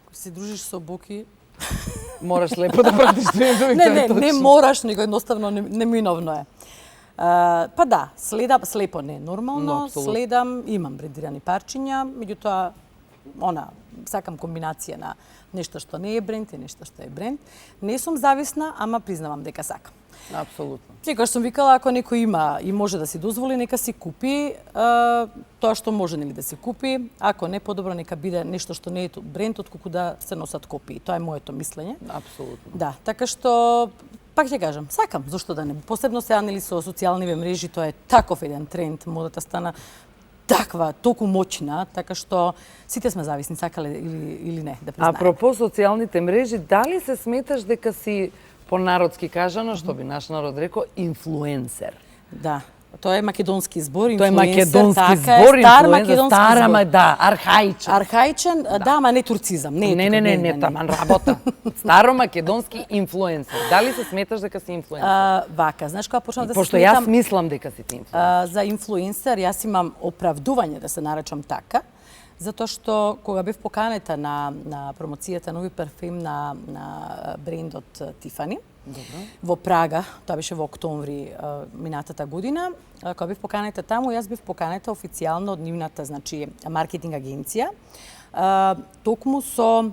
Ако се дружиш со Буки... Мораш слепо да пратиш трендови. Не мораш, него едноставно неминовно е. Па да, следам, слепо не е Но, нормално, апсолутно. следам, имам брендирани парчиња, меѓутоа сакам комбинација на нешто што не е бренд и нешто што е бренд. Не сум зависна, ама признавам дека сакам. Апсолутно. Секогаш сум викала, ако некој има и може да си дозволи, нека си купи тоа што може нели да си купи. Ако не, подобро нека биде нешто што не е бренд, отколку да се носат копии. Тоа е моето мислење. Апсолутно. Да, така што пак ќе кажам, сакам, зошто да не. Посебно сега нели со социјалниве мрежи, тоа е таков еден тренд, модата стана таква, толку моćна, така што сите сме зависни, сакале или не, да признаеме. Апропо социјалните мрежи, дали се сметаш дека си по-народски кажано, што би наш народ рекол, инфлуенсер? Да. Тоа е македонски збор, Тоа е инфлуенсер, македонски така збор, е, стар инфлуенсер, македонски стара, збор. да, архаичен. Архаичен, да, ама не турцизам. Не, таман работа. Старо македонски инфлуенсер. Дали се сметаш дека си инфлуенсер? Вака, знаеш кога почнав да се Пошто сметам... јас мислам дека си ти инфлуенсер. За инфлуенсер јас имам оправдување да се наречам така, затоа што кога бев поканета на промоцијата нови парфем на брендот Тифани, во Прага, тоа беше во октомври минатата година, кога бев поканета таму, јас бев поканета официјално од нивната, значи, маркетинг агенција, токму со,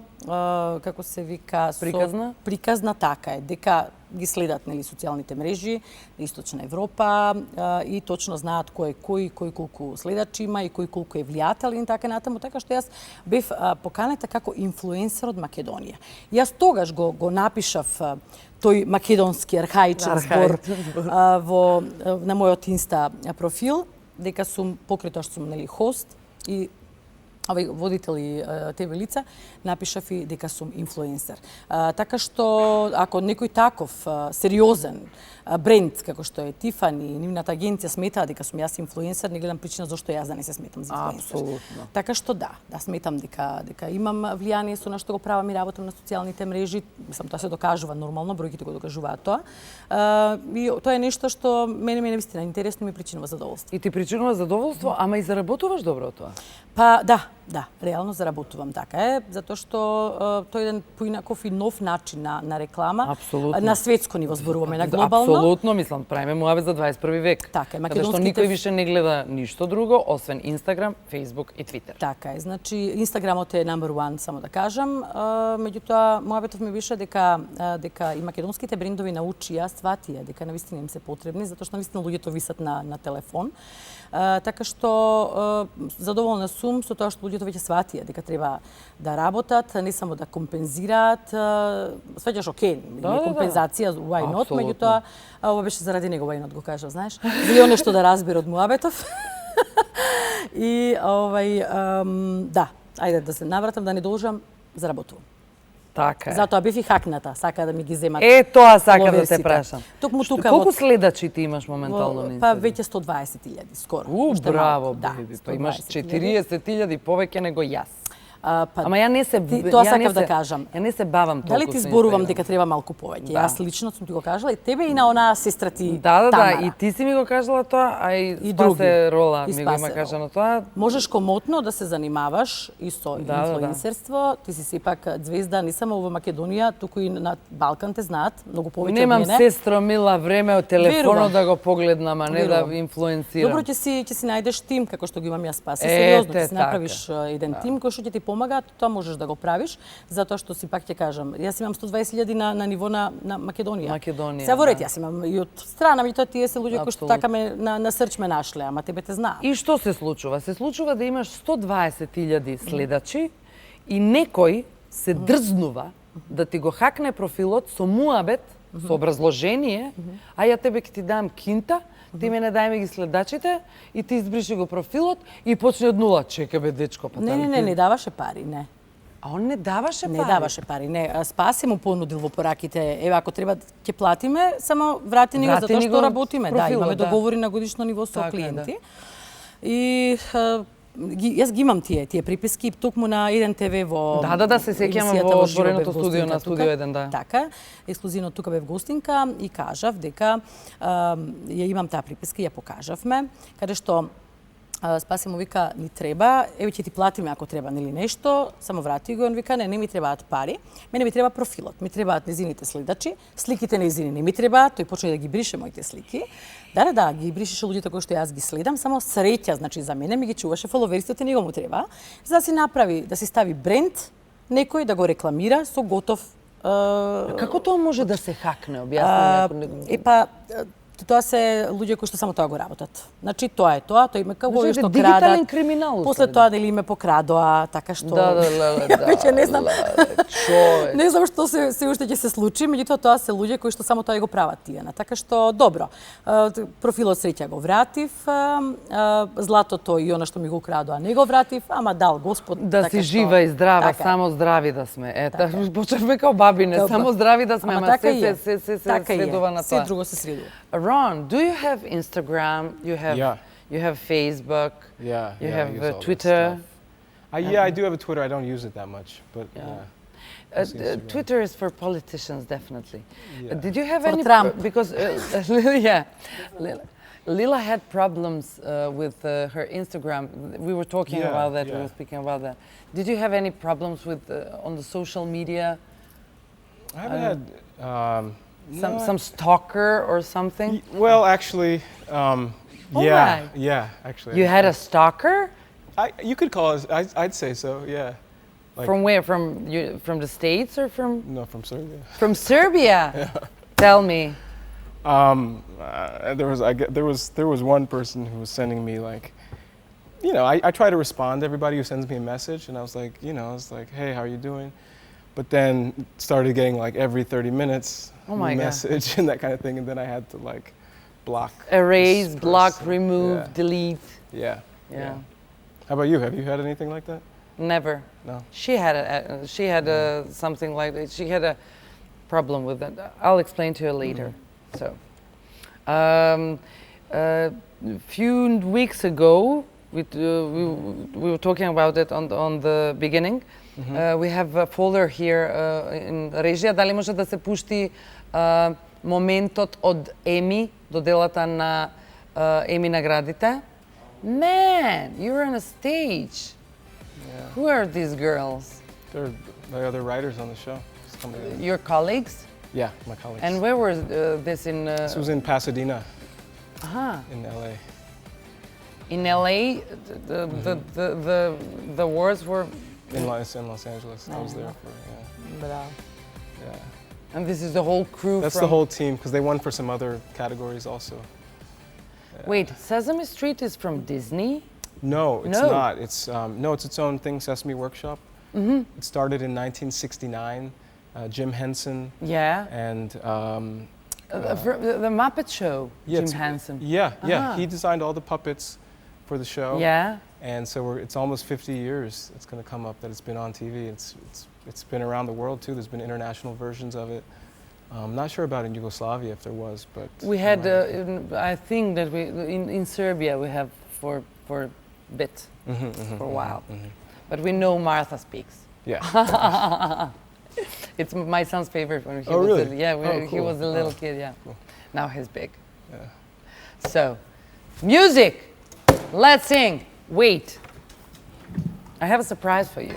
како се вика, Приказна? Приказна, така е, дека ги следат нели социјалните мрежи на Источна Европа и точно знаат кој колку следачи има и кој колку е влијателен и така натаму, така што јас бев поканета како инфлуенсер од Македонија. Јас тогаш го напишав тој македонски архаичен збор на мојот инста профил, дека сум покрај тоа што сум нели хост и водител и ТВ лица, напишав и дека сум инфлуенсер. Така што, ако некој таков сериозен бренд, како што е Тифани, нивната агенција сметаа дека сум јас инфлуенсер, не гледам причина зашто јас да не се сметам за инфлуенсер. Апсолутно. Така што да сметам дека имам влијание со на што го правам и работам на социјалните мрежи. Мислам, тоа се докажува нормално, бројките го докажуваат тоа. И тоа е нешто што мене вистина интересно ми причинува задоволство. И ти причинува задоволство, ама и заработуваш добро тоа? Па да, реално заработувам, така е, затоа што тој е еден поинаков и нов начин на реклама. Апсолутно. На светско ниво зборуваме, на глобално. Апсолутно, мислам, правиме муабет за 21 век. Така е, Каде што македонските... никој више не гледа ништо друго, освен Инстаграм, Фейсбук и Твитер. Така е, значи Инстаграмот е number one, само да кажам. Меѓутоа, муабетов ми беше дека и македонските брендови научија, сватија дека навистина им се потребни, затоа што навистина луѓето висат на телефон. Така што задоволна сум со тоа што луѓето веќе сватија дека треба да работат, не само да компензираат. Сваќаш окей, компензација, why not, меѓутоа ова беше заради него, why not го кажав, знаеш. Или нешто да разбере од муабетов. И да, ајде да се навратам, да не должам, заработувам. Така е. Затоа бев и хакната, сака да ми ги земат. Тоа сака да те прашам. Токму тука Колку следачи ти имаш моментално на Па Инстаграм? веќе 120.000 скоро. Браво, да, беби. Па имаш 40.000 повеќе него јас. Ама ја не се тоа сакав да кажам. Ја не се бавам толку. Дали ти зборувам дека треба малку повеќе? Да. Јас лично сум ти го кажала и тебе и на онаа сестра ти Да, Тамара. и ти си ми го кажала тоа, а и други. Спасе Рола И ми го има Спасе кажано тоа. Можеш комотно да се занимаваш и со инфлуенсерство. Ти си сепак звезда не само во Македонија, туку и на Балкан те знаат многу повеќе од мене. Немам сестро мила време од телефонот да го погледнам, а не да инфлуенцирам. Добро, ќе си најдеш тим како што го имам јас, Спасе, сериозно ќе си направиш еден тим кој што ќе ти помага, тоа можеш да го правиш, затоа што си пак ќе кажам, јас имам 120.000 на ниво на Македонија. Се во ред, јас имам и од страна, и тоа тие се луѓе кои што така ме на срч ме нашле, ама тебе те знаат. И што се случува? Се случува да имаш 120.000 следачи и некој се дрзнува да ти го хакне профилот со муабет, со образложение, а ја тебе ќе ти дам кинта, ти мене дај ми ги следачите и ти избриши го профилот и почне од нула. Чека бе, дечко, па Не даваше пари, не. А он не даваше пари? Не даваше пари, не. Спасе му понудил во пораките, еве ако треба ќе платиме, само врати ни го затоа што работиме. Да, имаме договори на годишно ниво со клиенти. И јас ги имам тие приписки токму на 1 ТВ во Да, се сеќавам во отвореното студио на Студио 1, да. Така, ексклузивно тука бев гостинка и кажав дека ја имам таа приписка, ја покажавме, каде што Spasi mu vika, ni treba, evo će ti platim ako treba ili nešto, samo vrati ga, on vika, ne mi trebaат пари, мене ми треба профилот, ми требаат незините следачи, сликите незини не ми требаат, тој почне да ги брише моите слики. Да, ги бришеше луѓето кои што јас ги следам, само среќа, значи за мене ми ги чуваше фоловерите, него му треба, за да си направи, да си стави бренд, некој да го рекламира со готов. Како тоа може да се хакне? Објасни. Тоа се луѓе кои што само тоа го работат. Значи тоа е тоа, тој има како Значи, што дигитален крадат. криминал. После тоа дали име покрадоа, така што веќе не знам. Човек. Не знам што се уште ќе се случи, меѓутоа тоа се луѓе кои што само тоа го прават Тијана. Така што добро. Профилот среќа го вратив, златото и она што ми го украдоа не го вратив, ама дал Господ. Да си жива и здрава, само здрави да сме. Ета, почнавме као бабине, само здрави да сме, ама се сведува на тоа. Се друго се средува. Ron, do you have Instagram? You have Facebook. Yeah. You I have use all that Twitter. stuff. I do have a Twitter. I don't use it that much, but yeah. Twitter is for politicians, definitely. Yeah. Did you have For any? Trump. Because Lila had problems with her Instagram. We were talking about that. We were speaking about that. Did you have any problems with on the social media? I haven't had. Some stalker or something? Well, actually, right. Yeah, actually. You had a stalker? You could call it. I'd say so. Yeah. Like, From where? From the States or from? No, from Serbia. From Serbia. Yeah. Tell me. There was one person who was sending me like, you know, I try to respond to everybody who sends me a message, and I was like, hey, how are you doing? But then started getting like every 30 minutes message and that kind of thing, and then I had to like block, erase, block, remove, delete. Yeah. How about you? Have you had anything like that? Never. No. She had something like that. She had a problem with that. I'll explain to you later. So, a few weeks ago, we were talking about it on the beginning. We have a folder here in Режија. Дали може да се пушти моментот од Еми, доделата на Еми наградите? Man, you're on a stage. Yeah. Who are these girls? They're the other writers on the show. Your colleagues? Yeah, my colleagues. And where was this in? This was in Pasadena. In LA. In LA, the awards were in Los Angeles. I was there for Bravo. Yeah. And this is the whole crew. That's the whole team because they won for some other categories also. Yeah. Wait, Sesame Street is from Disney? No, it's not. It's it's its own thing. Sesame Workshop. It started in 1969. Jim Henson. Yeah. And the Muppet Show. Jim Henson. Yeah. He designed all the puppets for the show. Yeah. And so it's almost 50 years. It's going to come up that it's been on TV. It's been around the world too. There's been international versions of it. I'm not sure about in Yugoslavia if there was, but we had. I think that in Serbia we have for a bit, for a while, but we know Martha speaks. Yeah. It's my son's favorite when he was really? Cool. He was a little kid. Yeah. Cool. Now he's big. Yeah. So, music. Let's sing. Wait. I have a surprise for you.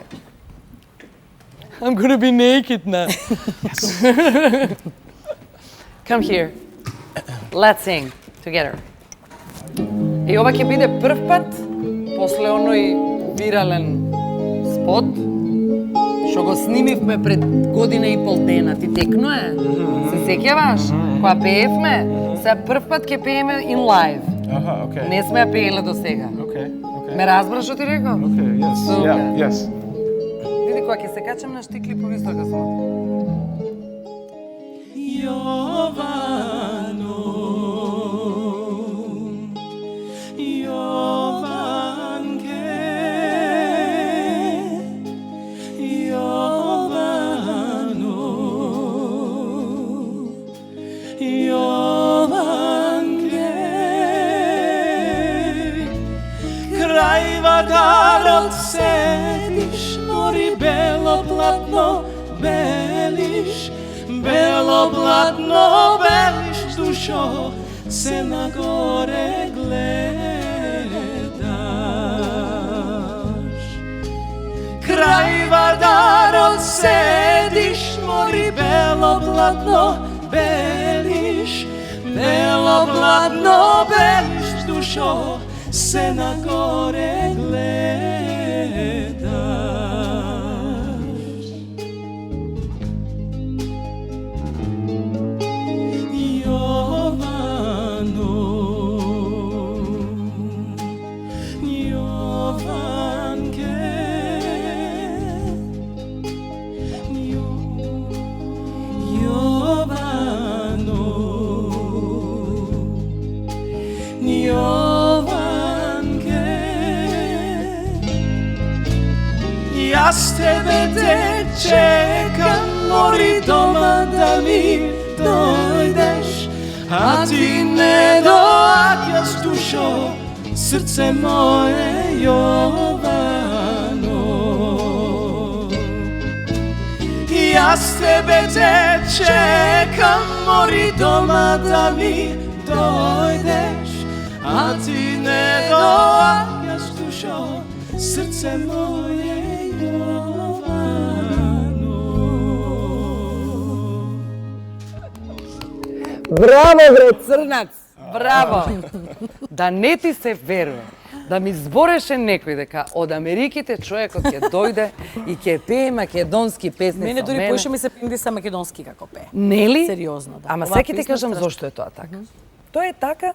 I'm gonna be naked now. Come here. Let's sing together. И ова ќе биде прв пат после оној вирален спот што го снимивме пред година и пол дена. Ти текно е? Се сеќаваш? Кога пеевме? Сега прв пат ќе пееме in live. Okay. Не сме ја пееле до сега. Okay. Ме разбраш што ти реков? Okay, yes. Супер. Yeah, yes. Види кога ќе се качам на штикли повисока сум. Vadarot sediš, mori belo platno beliš, belo platno beliš, dušo se na gore gleda. bladno beliš, belo bladno beliš, dušo se na gore gledaš. Ja s tebe te čekam, mori doma da mi dojdeš, a ti ne dođeš, dušo, srce moje Jovano. Ja s tebe te čekam, mori doma da mi dojdeš, a ti ne dođeš, dušo, srce moje Браво, бре, Црнац! Браво! Да не ти се верува. Да ми збореше некој дека од Америките човекот ќе дојде и ќе пее македонски песни. Мене дури поише ми се пиндиса македонски како пее. Нели? Сериозно, да. Ама сега ти кажам зошто е тоа така. Тоа е така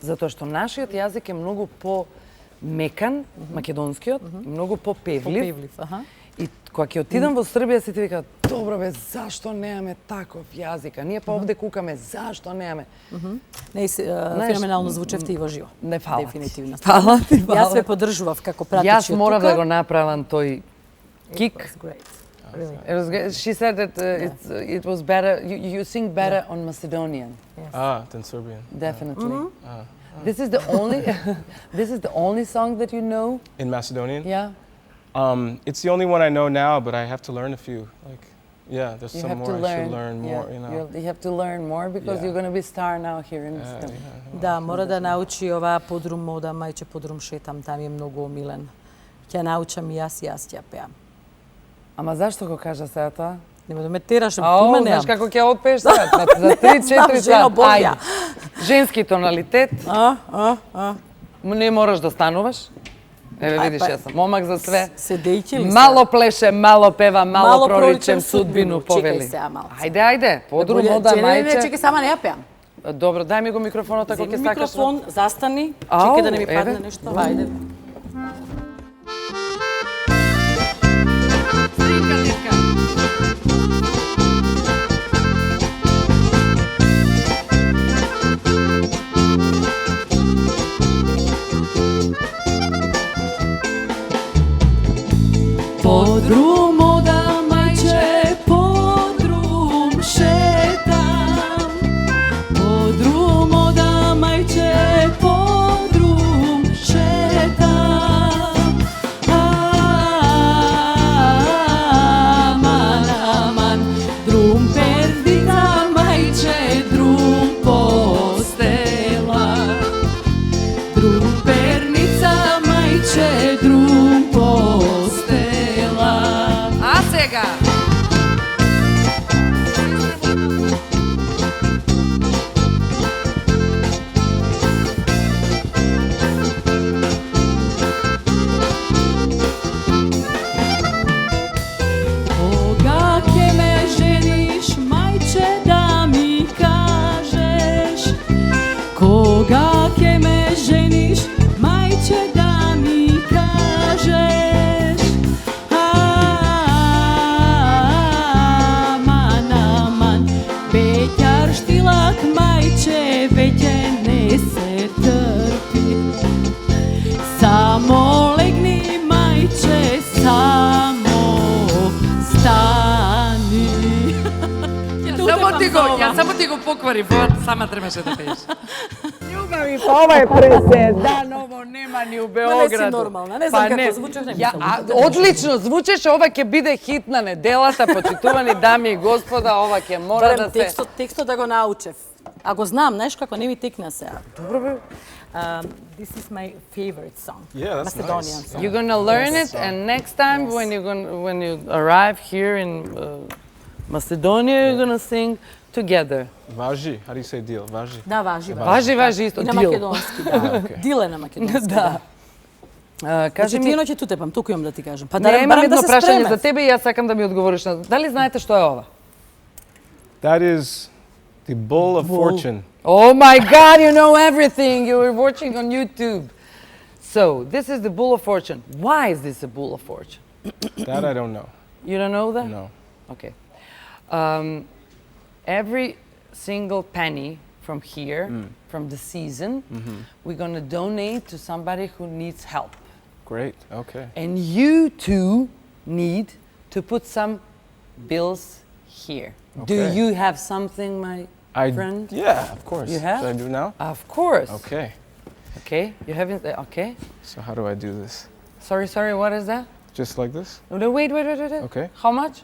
затоа што нашиот јазик е многу по-мекан, македонскиот, многу по-певлив. Попевлив, аха. И кога ќе отидам во Србија се ти викаат, добро бе, зашто немаме таков јазик? А ние па овде кукаме, зашто немаме? Не, феноменално звучевте и во живо. Не, фала ти. Дефинитивно. Фала ти, фала. Јас ве поддржував како пратичи од тука. Јас морав да го направам тој кик. It was great. Really. It was great. She said that it was better. You sing better on Macedonian. Than Serbian. Definitely. This is the only this is the only song that you know? In Macedonian? Yeah. It's the only one I know now, but I have to learn a few. Like, yeah, there's You some have more to I learn. should learn more, you know. You have to learn more because Yeah. you're going to be star now here in Estonia. Да, мора да научи ова подрум мода, мајче подрум шетам, там е многу омилен. Ќе научам и јас ќе ја пеам. Ама зашто го кажа сега тоа? Нема да ме тераш, Ау, тума знаеш неам. како ќе отпееш сега? За 3-4 жено сат. Божја. Ајде. Женски тоналитет. Не мораш да стануваш. Еве видиш, јас сум момак за све. Седејќи ли Мало плеше, мало пева, мало проричем судбину повели. Чекај сега малце. Ајде, подрум мода Не, мајче. чекај, сама не ја пеам. Добро, дај ми го микрофонот ако ќе Земи сакаш. микрофон, застани, Ау, чекај да не ми падне еве. нешто. Ајде. Podrum moda maјче, podrum šetam. Podrum moda maјче, podrum šetam. Aman, aman, drum perdita maјче, drum postela. Drum pernica maјче, drum postela. А сега. Кога ќе ме жениш, мајче, да ми кажеш. Кога ќе ме жениш, мајче, да ми кажеш. Aman, aman, beťar štilak, maјче, veќе ne se trpi. Samo legni, maјче, samo stani. Јас само ти го покварив, ова сама требаше да пееш. Љубави, па ова е преседан, ово нема ни у Београду. не си нормална, не знам Па како звучеш, не Ја, мислам. одлично звучеше, ова ќе биде хит на неделата, почитувани дами и господа, ова ќе мора да Барем се... текстот да го научев. А го знам, знаеш како не ми текна сега. Добро бе. This is my favorite song. Yeah, that's Macedonian nice. song. You're gonna learn it, and next time when you arrive here in Macedonia, you're gonna sing together. Važi. How do you say deal? Važi. Да, важи. Važi isto, И на deal. македонски, да. Дил е на македонски, Да. да. Кажи Значи, ми, тие ноќе тутепам, толку имам да ти кажам. Па не, имам барам едно се прашање спреме. за тебе и јас сакам да ми одговориш на. Дали знаете што е ова? That is the Bull of Fortune. Oh my God, you know everything. You were watching on YouTube. So, this is the Bull of Fortune. Why is this a Bull of Fortune? That I don't know. You don't know that? No. Okay. Every single penny from here, from the season, we're going to donate to somebody who needs help. Great. Okay. And you two need to put some bills here. Do Okay. you have something, my friend? Yeah, of course. You have? Should I do now? Of course. Okay. Okay. You haven't. Okay. So how do I do this? Sorry. What is that? Just like this? No, wait. Okay. How much?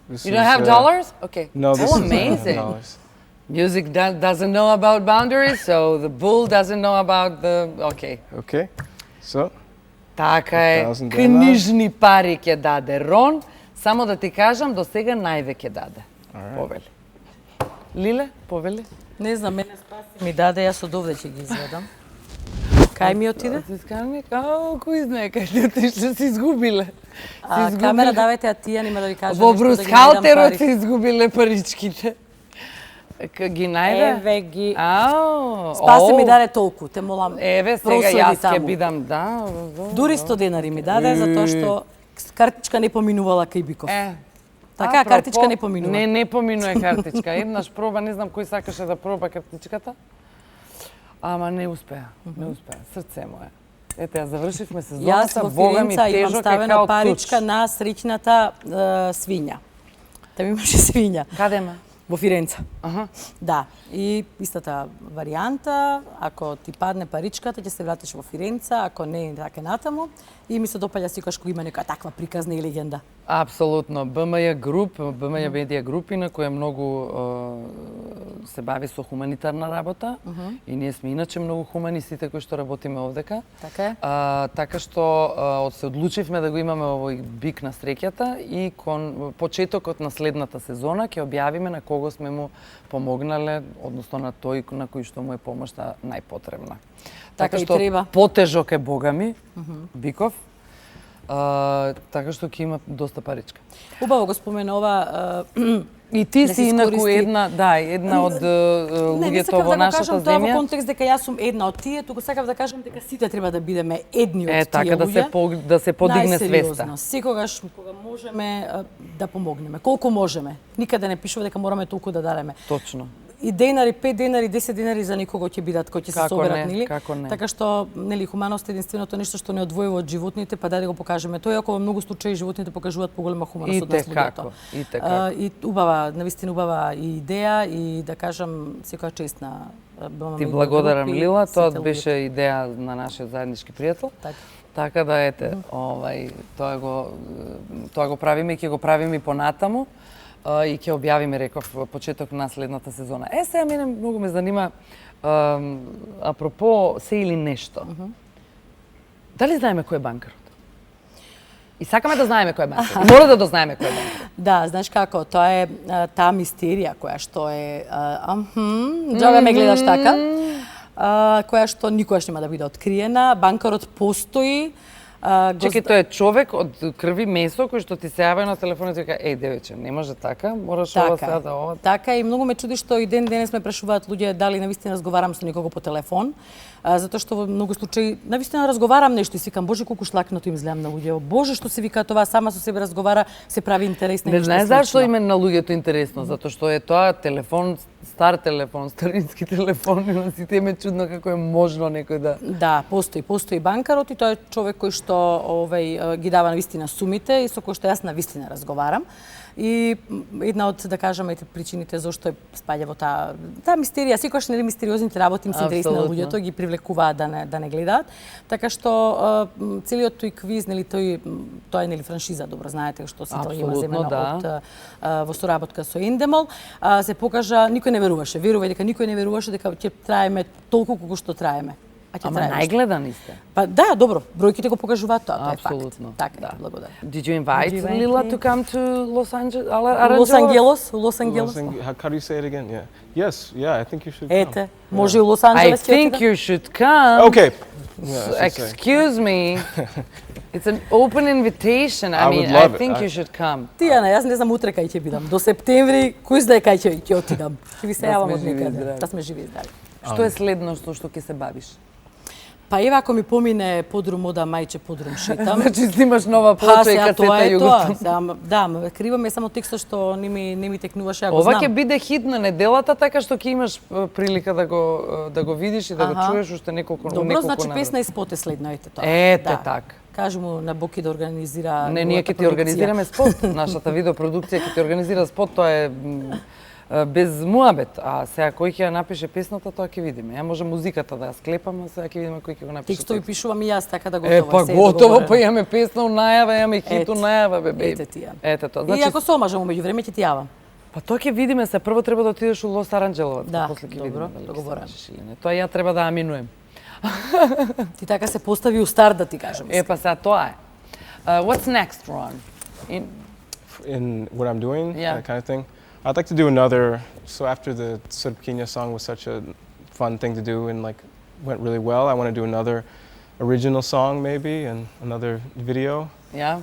This You don't is, have dollars? Okay. No, this Oh, is amazing. dollars. Music doesn't know about boundaries, so the bull doesn't know about the. Okay. Okay. So Така е. 1000 Книжни пари ќе даде Рон. Само да ти кажам, до сега највеќе даде. Повели. Лиле, повели. Не знам, мене спаси ми даде, јас од овде ќе ги изведам. Кај ми отиде? Тискарник? Кој знае кај отишле, се изгубиле. Камера давајте, а тија нема да ви кажам Во нешто да ги брускалтерот најдам се изгубиле паричките. Ги најде? Еве ги. Ау, Спаси ми оу. даде толку, те молам. Еве, сега проследи јас ќе таму. бидам, да. Дури 100 денари ми даде, затоа што картичка не поминувала кај Биков. Така, апропо, картичка не поминува. Не поминува картичка. Еднаш проба, не знам кој сакаше да проба картичката. Ама не успеа, срце мое. Ете, ја завршивме Јас сезоната, во Бога ми Фиренца имам тежок е ставена као паричка туч. на среќната свиња. Там имаше свиња. Каде има? Во Фиренца. Аха. Да, и истата варијанта, ако ти падне паричката, ќе се вратиш во Фиренца, ако не, така натаму. И ми се допаѓа секогаш кога има некоја таква приказна и легенда. Апсолутно. БМЈ груп, БМЈ медија групина која многу се бави со хуманитарна работа и ние сме иначе многу хумани сите кои што работиме овдека. Така е. Така што се одлучивме да го имаме овој бик на среќата и кон почетокот на следната сезона ќе објавиме на кого сме му помогнале, односно на тој на кој што му е помошта најпотребна. Така и што треба. потежок е Бога ми, Биков, така што ќе има доста паричка. Убаво го споменува. И ти Да си се инаку искористи. една од луѓето во нашата тоа во земја. контекст дека јас сум една од тие, туку сакав да кажам дека сите треба да бидеме едни од Е, тие така луѓе. да се подигне свеста. Најсериозно. Секогаш кога можеме да помогнеме, колку можеме. Никаде не пишува дека мораме толку да дадеме. Точно. И денари, 5 денари, 10 денари за никого ќе бидат кои ќе се Како соберат, не, нели? како не. Така што, нели, хуманост е единственото нешто што не одвојува од животните, па даде го покажеме тој, ако во многу случаи животните покажуваат поголема хуманост од нас луѓето. И убава, навистина убава и идеја и да кажам секоја чест на Ти благодарам, Лила, тоа сите беше луѓето. идеја на нашиот заеднички пријател. Така. Така да ете, тоа го правиме и ќе го правиме и понатаму и ќе објавиме, реков, почеток на следната сезона. Сега мене многу ме занима апропо се или нешто. Дали знаеме кој е банкарот? И сакаме да знаеме кој е банкарот. Мора да знаеме кој е банкарот. Да, знаеш како, тоа е таа мистерија која што е Джога ме гледаш така. Која што никогаш нема да биде откриена. Банкарот постои. Чекај, тој е човек од крви месо кој што ти се јавува на телефонот и вика, девече, не може така, мораш ова сега да ова. Така и многу ме чуди што и ден денес ме прашуваат луѓе дали навистина разговарам со некого по телефон, затоа што во многу случаи навистина разговарам нешто и си викам, боже колку шлакнато им изгледам на луѓе. Боже што се вика тоа, сама со себе разговара, се прави интересно. Не знаеш зашто име на луѓето интересно, затоа што е тоа телефон, стар телефон, старински телефон, и на сите ме чудно како е можно некој да... Да, постои банкарот и тоа е човек кој што ги дава навистина сумите и со кој што јас навистина разговарам. И една од, да кажеме, причините зашто спаѓа во таа мистерија, секогаш нели мистериозните работи им се интересни на луѓето, ги привлекуваат да не гледаат. Така што целиот тој квиз, нели тоа е нели франшиза, добро знаете што се тоа има земено во соработка со Endemol, се покажа никој не веруваше. Верува дека никој не веруваше дека ќе траеме толку колку што траеме. ќе Ама трае уште. најгледани сте. Па да, добро, бројките го покажуваат тоа, тоа е факт. Апсолутно. Така, да. благодарам. Did you invite Did you invite Lila me? to come to Los Angeles? Лос Ангелос, Лос Ангелос. How do you say it again? Yeah. Yes. Yeah. I think you should. Come. Ете, може и у Лос I Анджелес ќе think отида. you should come. Okay. Yeah, I should say. Excuse me. It's an open invitation. I I mean, would I love it. think I- you should come. Тијана, јас не знам утре кај ќе бидам. До септември, кој знае кај ќе отидам. Ќе ви се Да јавам сме од живи и некаде. здрави. Да сме живи и здрави. Што е следно што ќе се бавиш? Па ева ако ми помине подрум ода мајче подрум шетам. Значи снимаш нова Па плоча и сега тоа касета е југото. тоа. Да, кривам е само текстот што не ми текнуваше, ја го Ова знам. ќе биде хит на неделата, така што ќе имаш прилика да го видиш и да го Аха. чуеш уште неколку Добро, значи наvrata. песна и спот е следно, ете тоа. Ете Да. така. Кажи му на Боки да организира Не, ние неговата ќе ти продукција. организираме спот. Нашата видеопродукција ќе ти организира спот, тоа е без муабет. А сега кој ќе ја напише песната, тоа ќе видиме. Ја може музиката да ја склепам, а сега ќе видиме кој ќе го напише. Текстови пишувам и јас, така да Е, готово. па се е готово, договорено. па имаме песна у најава, имаме хит у Ете. најава, бе, беби. Ете тија. Ете тоа. И Значи, ако се омажам умеѓу време ќе ти јавам. па тоа ќе видиме се. Прво треба да отидеш у Лос Аранџеловац, Да, после ќе добро, видиме дали ќе се договорено. мажеш или не. Тоа ја треба да аминуем. Ти така се постави у старт да ти кажам. Е, па сега тоа е. What's next, Ron? In what I'm doing, Yeah. that kind of thing. I'd like to do another. So after the Srpkinja song was such a fun thing to do and like went really well, I want to do another original song maybe and another video. Ja?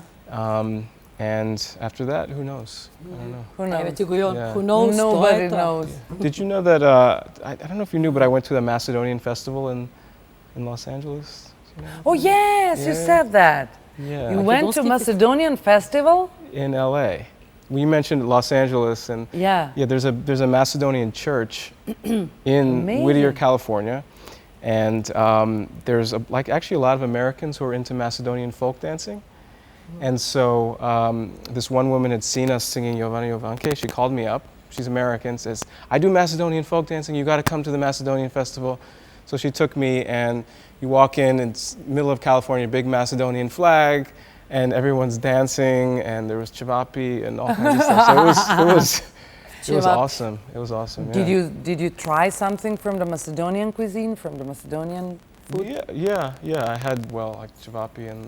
And after that, who knows? I don't know. Who Еве knows? ти го јон, Yeah. who knows, тоа Nobody е тоа. knows. Did you know that? I don't know if you knew, but I went to the Macedonian festival in Los Angeles. You know? Oh yes, you Yeah. said that. Yeah. You went to Makedonski Macedonian festival? In LA. We mentioned Los Angeles, and Yeah. there's a Macedonian church in Amazing. Whittier, California, and there's actually a lot of Americans who are into Macedonian folk dancing, and so this one woman had seen us singing Jovana Jovanke. She called me up. She's American. Says, "I do Macedonian folk dancing. You got to come to the Macedonian festival." So she took me, and you walk in, it's middle of California, big Macedonian flag. And everyone's dancing, and there was cevapi and all kinds of stuff. So it was Cevapi. awesome. It was awesome. Did you try something from the Macedonian cuisine, from the Macedonian? Yeah. I had like cevapi and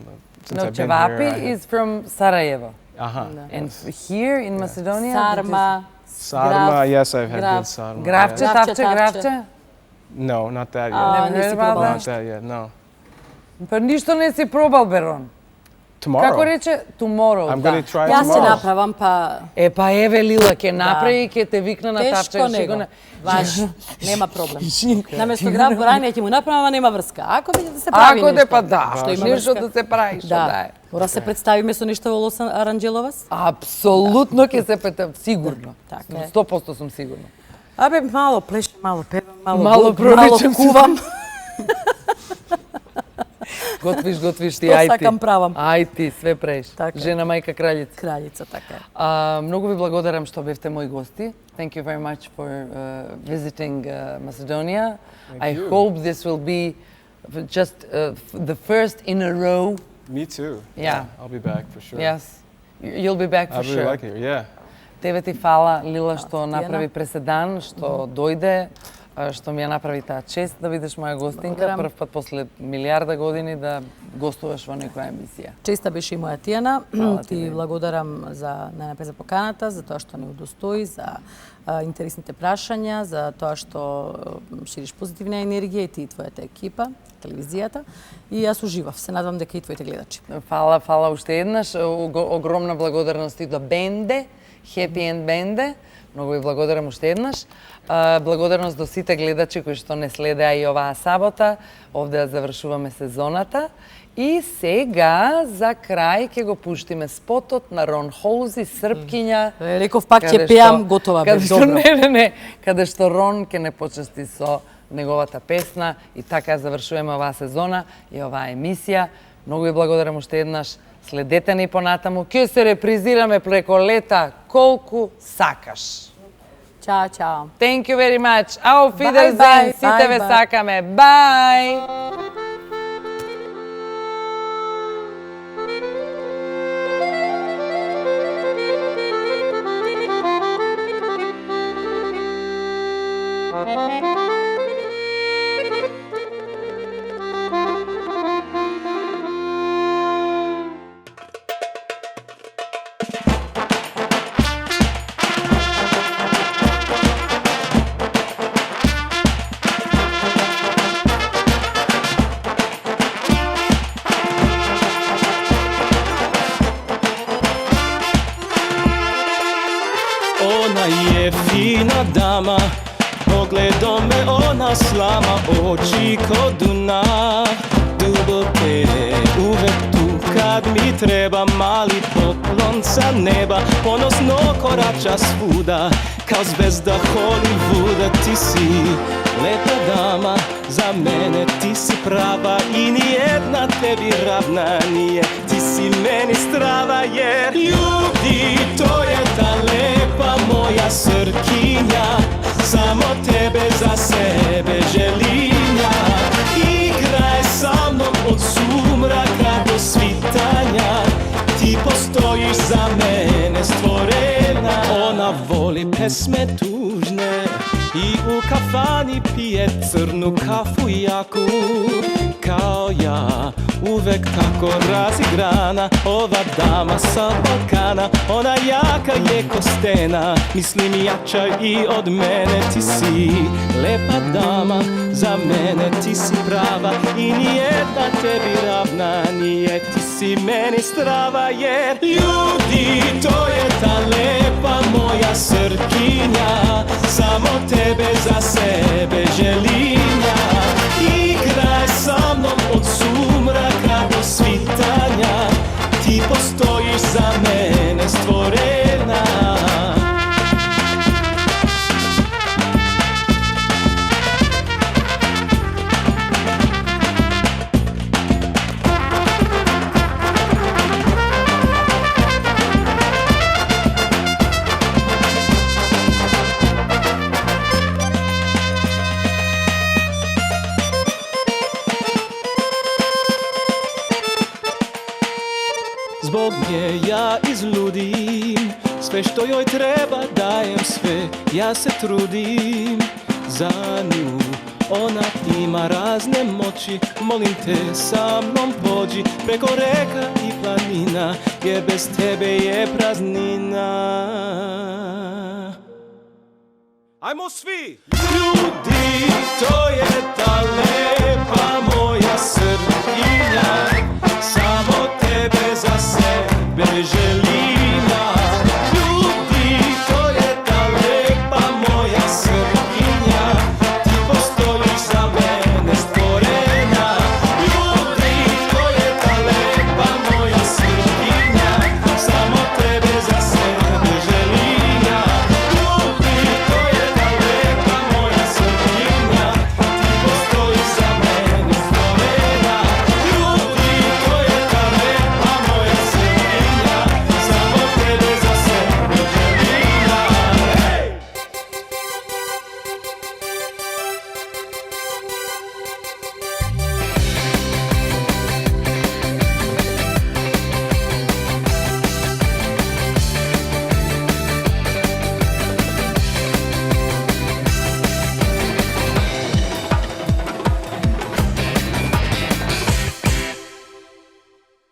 since No, I've been here, I cevapi had- is from Sarajevo. Uh-huh. And here in Macedonia? Sarma, Sarma. Graf- Yes, I've had graf- good sarma. Gravče, yeah. Gravče, tavče, tavče. gravče? No, not that yet. А, Never не heard си about пробала. Not that yet. No. Па ништо не си пробал, Берон. Tomorrow. Како рече? Tomorrow, I'm да. gonna try Јас ќе tomorrow. направам, па Е, па еве Лила, ќе направи и ќе те викна на тапче. тешко ще го него. на- Важно, нема проблем. Наместо граб рање ќе му направам, а нема врска. Ако биде да се прави Ако нешто. де па да, Што има нешто врска. да се прави, што да Да. е. Мора да се представиме со нешто во Лос Аранџеловас. Апсолутно ќе се петам, сигурно. Така е. 100% сум сигурна. Абе, мало плешем, мало певам, Мало мало проричам се. кувам. Готвиш ти, Тоа ај ти. сакам правам. Ај ти, све преш. Така е. Жена, мајка, кралјица. Краљица, така е. Многу ви благодарам што бевте мои гости. Thank you very much for visiting Macedonia. I you. hope this will be just the first in a row. Me too. Yeah. I'll be back for sure. Yes. You'll be back I for really sure. like it here. Yeah. Тебе ти фала, Лила, што Тијана. направи преседан, што дојде, што ми ја направи таа чест да бидеш моја гостинка. Благодарам. Прв пат после милиарда години да гостуваш во некоја емисија. Честа беше и моја Тијана. Фала ти, Ти бе. благодарам за најнапред за поканата, за тоа што не удостои, за интересните прашања, за тоа што шириш позитивна енергија и ти и твојата екипа, телевизијата. И јас уживав. Се надевам дека и твоите гледачи. Фала уште еднаш. Огромна благодарност и до Бенде, Happy End Бенде. Многу ви благодарам уште еднаш. Благодарност до сите гледачи кои што не следеа и оваа сабота. Овде ја завршуваме сезоната. И сега, за крај, ќе го пуштиме спотот на Рон Хоузи, Српкиња. Реков пак ќе каде пеам, што- готова каде бев, што- добро. Не, каде што Рон ќе не почести со неговата песна и така ја завршуваме оваа сезона и оваа емисија. Многу ви благодарам уште еднаш. Следете ни понатаму. Ќе се репризираме преко лета колку сакаш. Чао, чао. Thank you very much. Auf Bye, Wiedersehen. bye, Сите bye, ве bye. сакаме. Bye. dama, pogledom me ona slama, oči ko Dunav, duboke, uvek tu kad mi treba, mali poklon sa neba, ponosno korača svuda, kao zvezda Hollywooda. Ti si lepa dama, za mene ti si prava i nijedna tebi ravna nije, ti si meni strava jer ljudi, to je ta lepa moja srkinja, samo tebe za sebe želim ja. Igraj sa mnom od sumraka do svitanja, ti postojiš za mene stvorena. Ona voli pesme tužne i u kafani pije crnu kafu jaku, kao ja, uvek tako razigrana. Ova dama sa Balkana, ona jaka je ko stena, mislim jača i od mene. Ti si lepa dama, za mene ti si prava i nijedna tebi ravna nije, ti si meni strava jer ljudi, to je ta lepa moja srkinja, samo tebe za sebe želim ja. Igraj sa mnom od sumraka do svitanja, ti postojiš za mene stvorena. Zbog nje ja izludim, sve što joj treba dajem sve, ja se trudim za nju. Ona ima razne moći, molim te sa mnom pođi, preko reka i planina, jer bez tebe je praznina. Ajmo svi! Ljudi, to je ta lepa moja srkinja,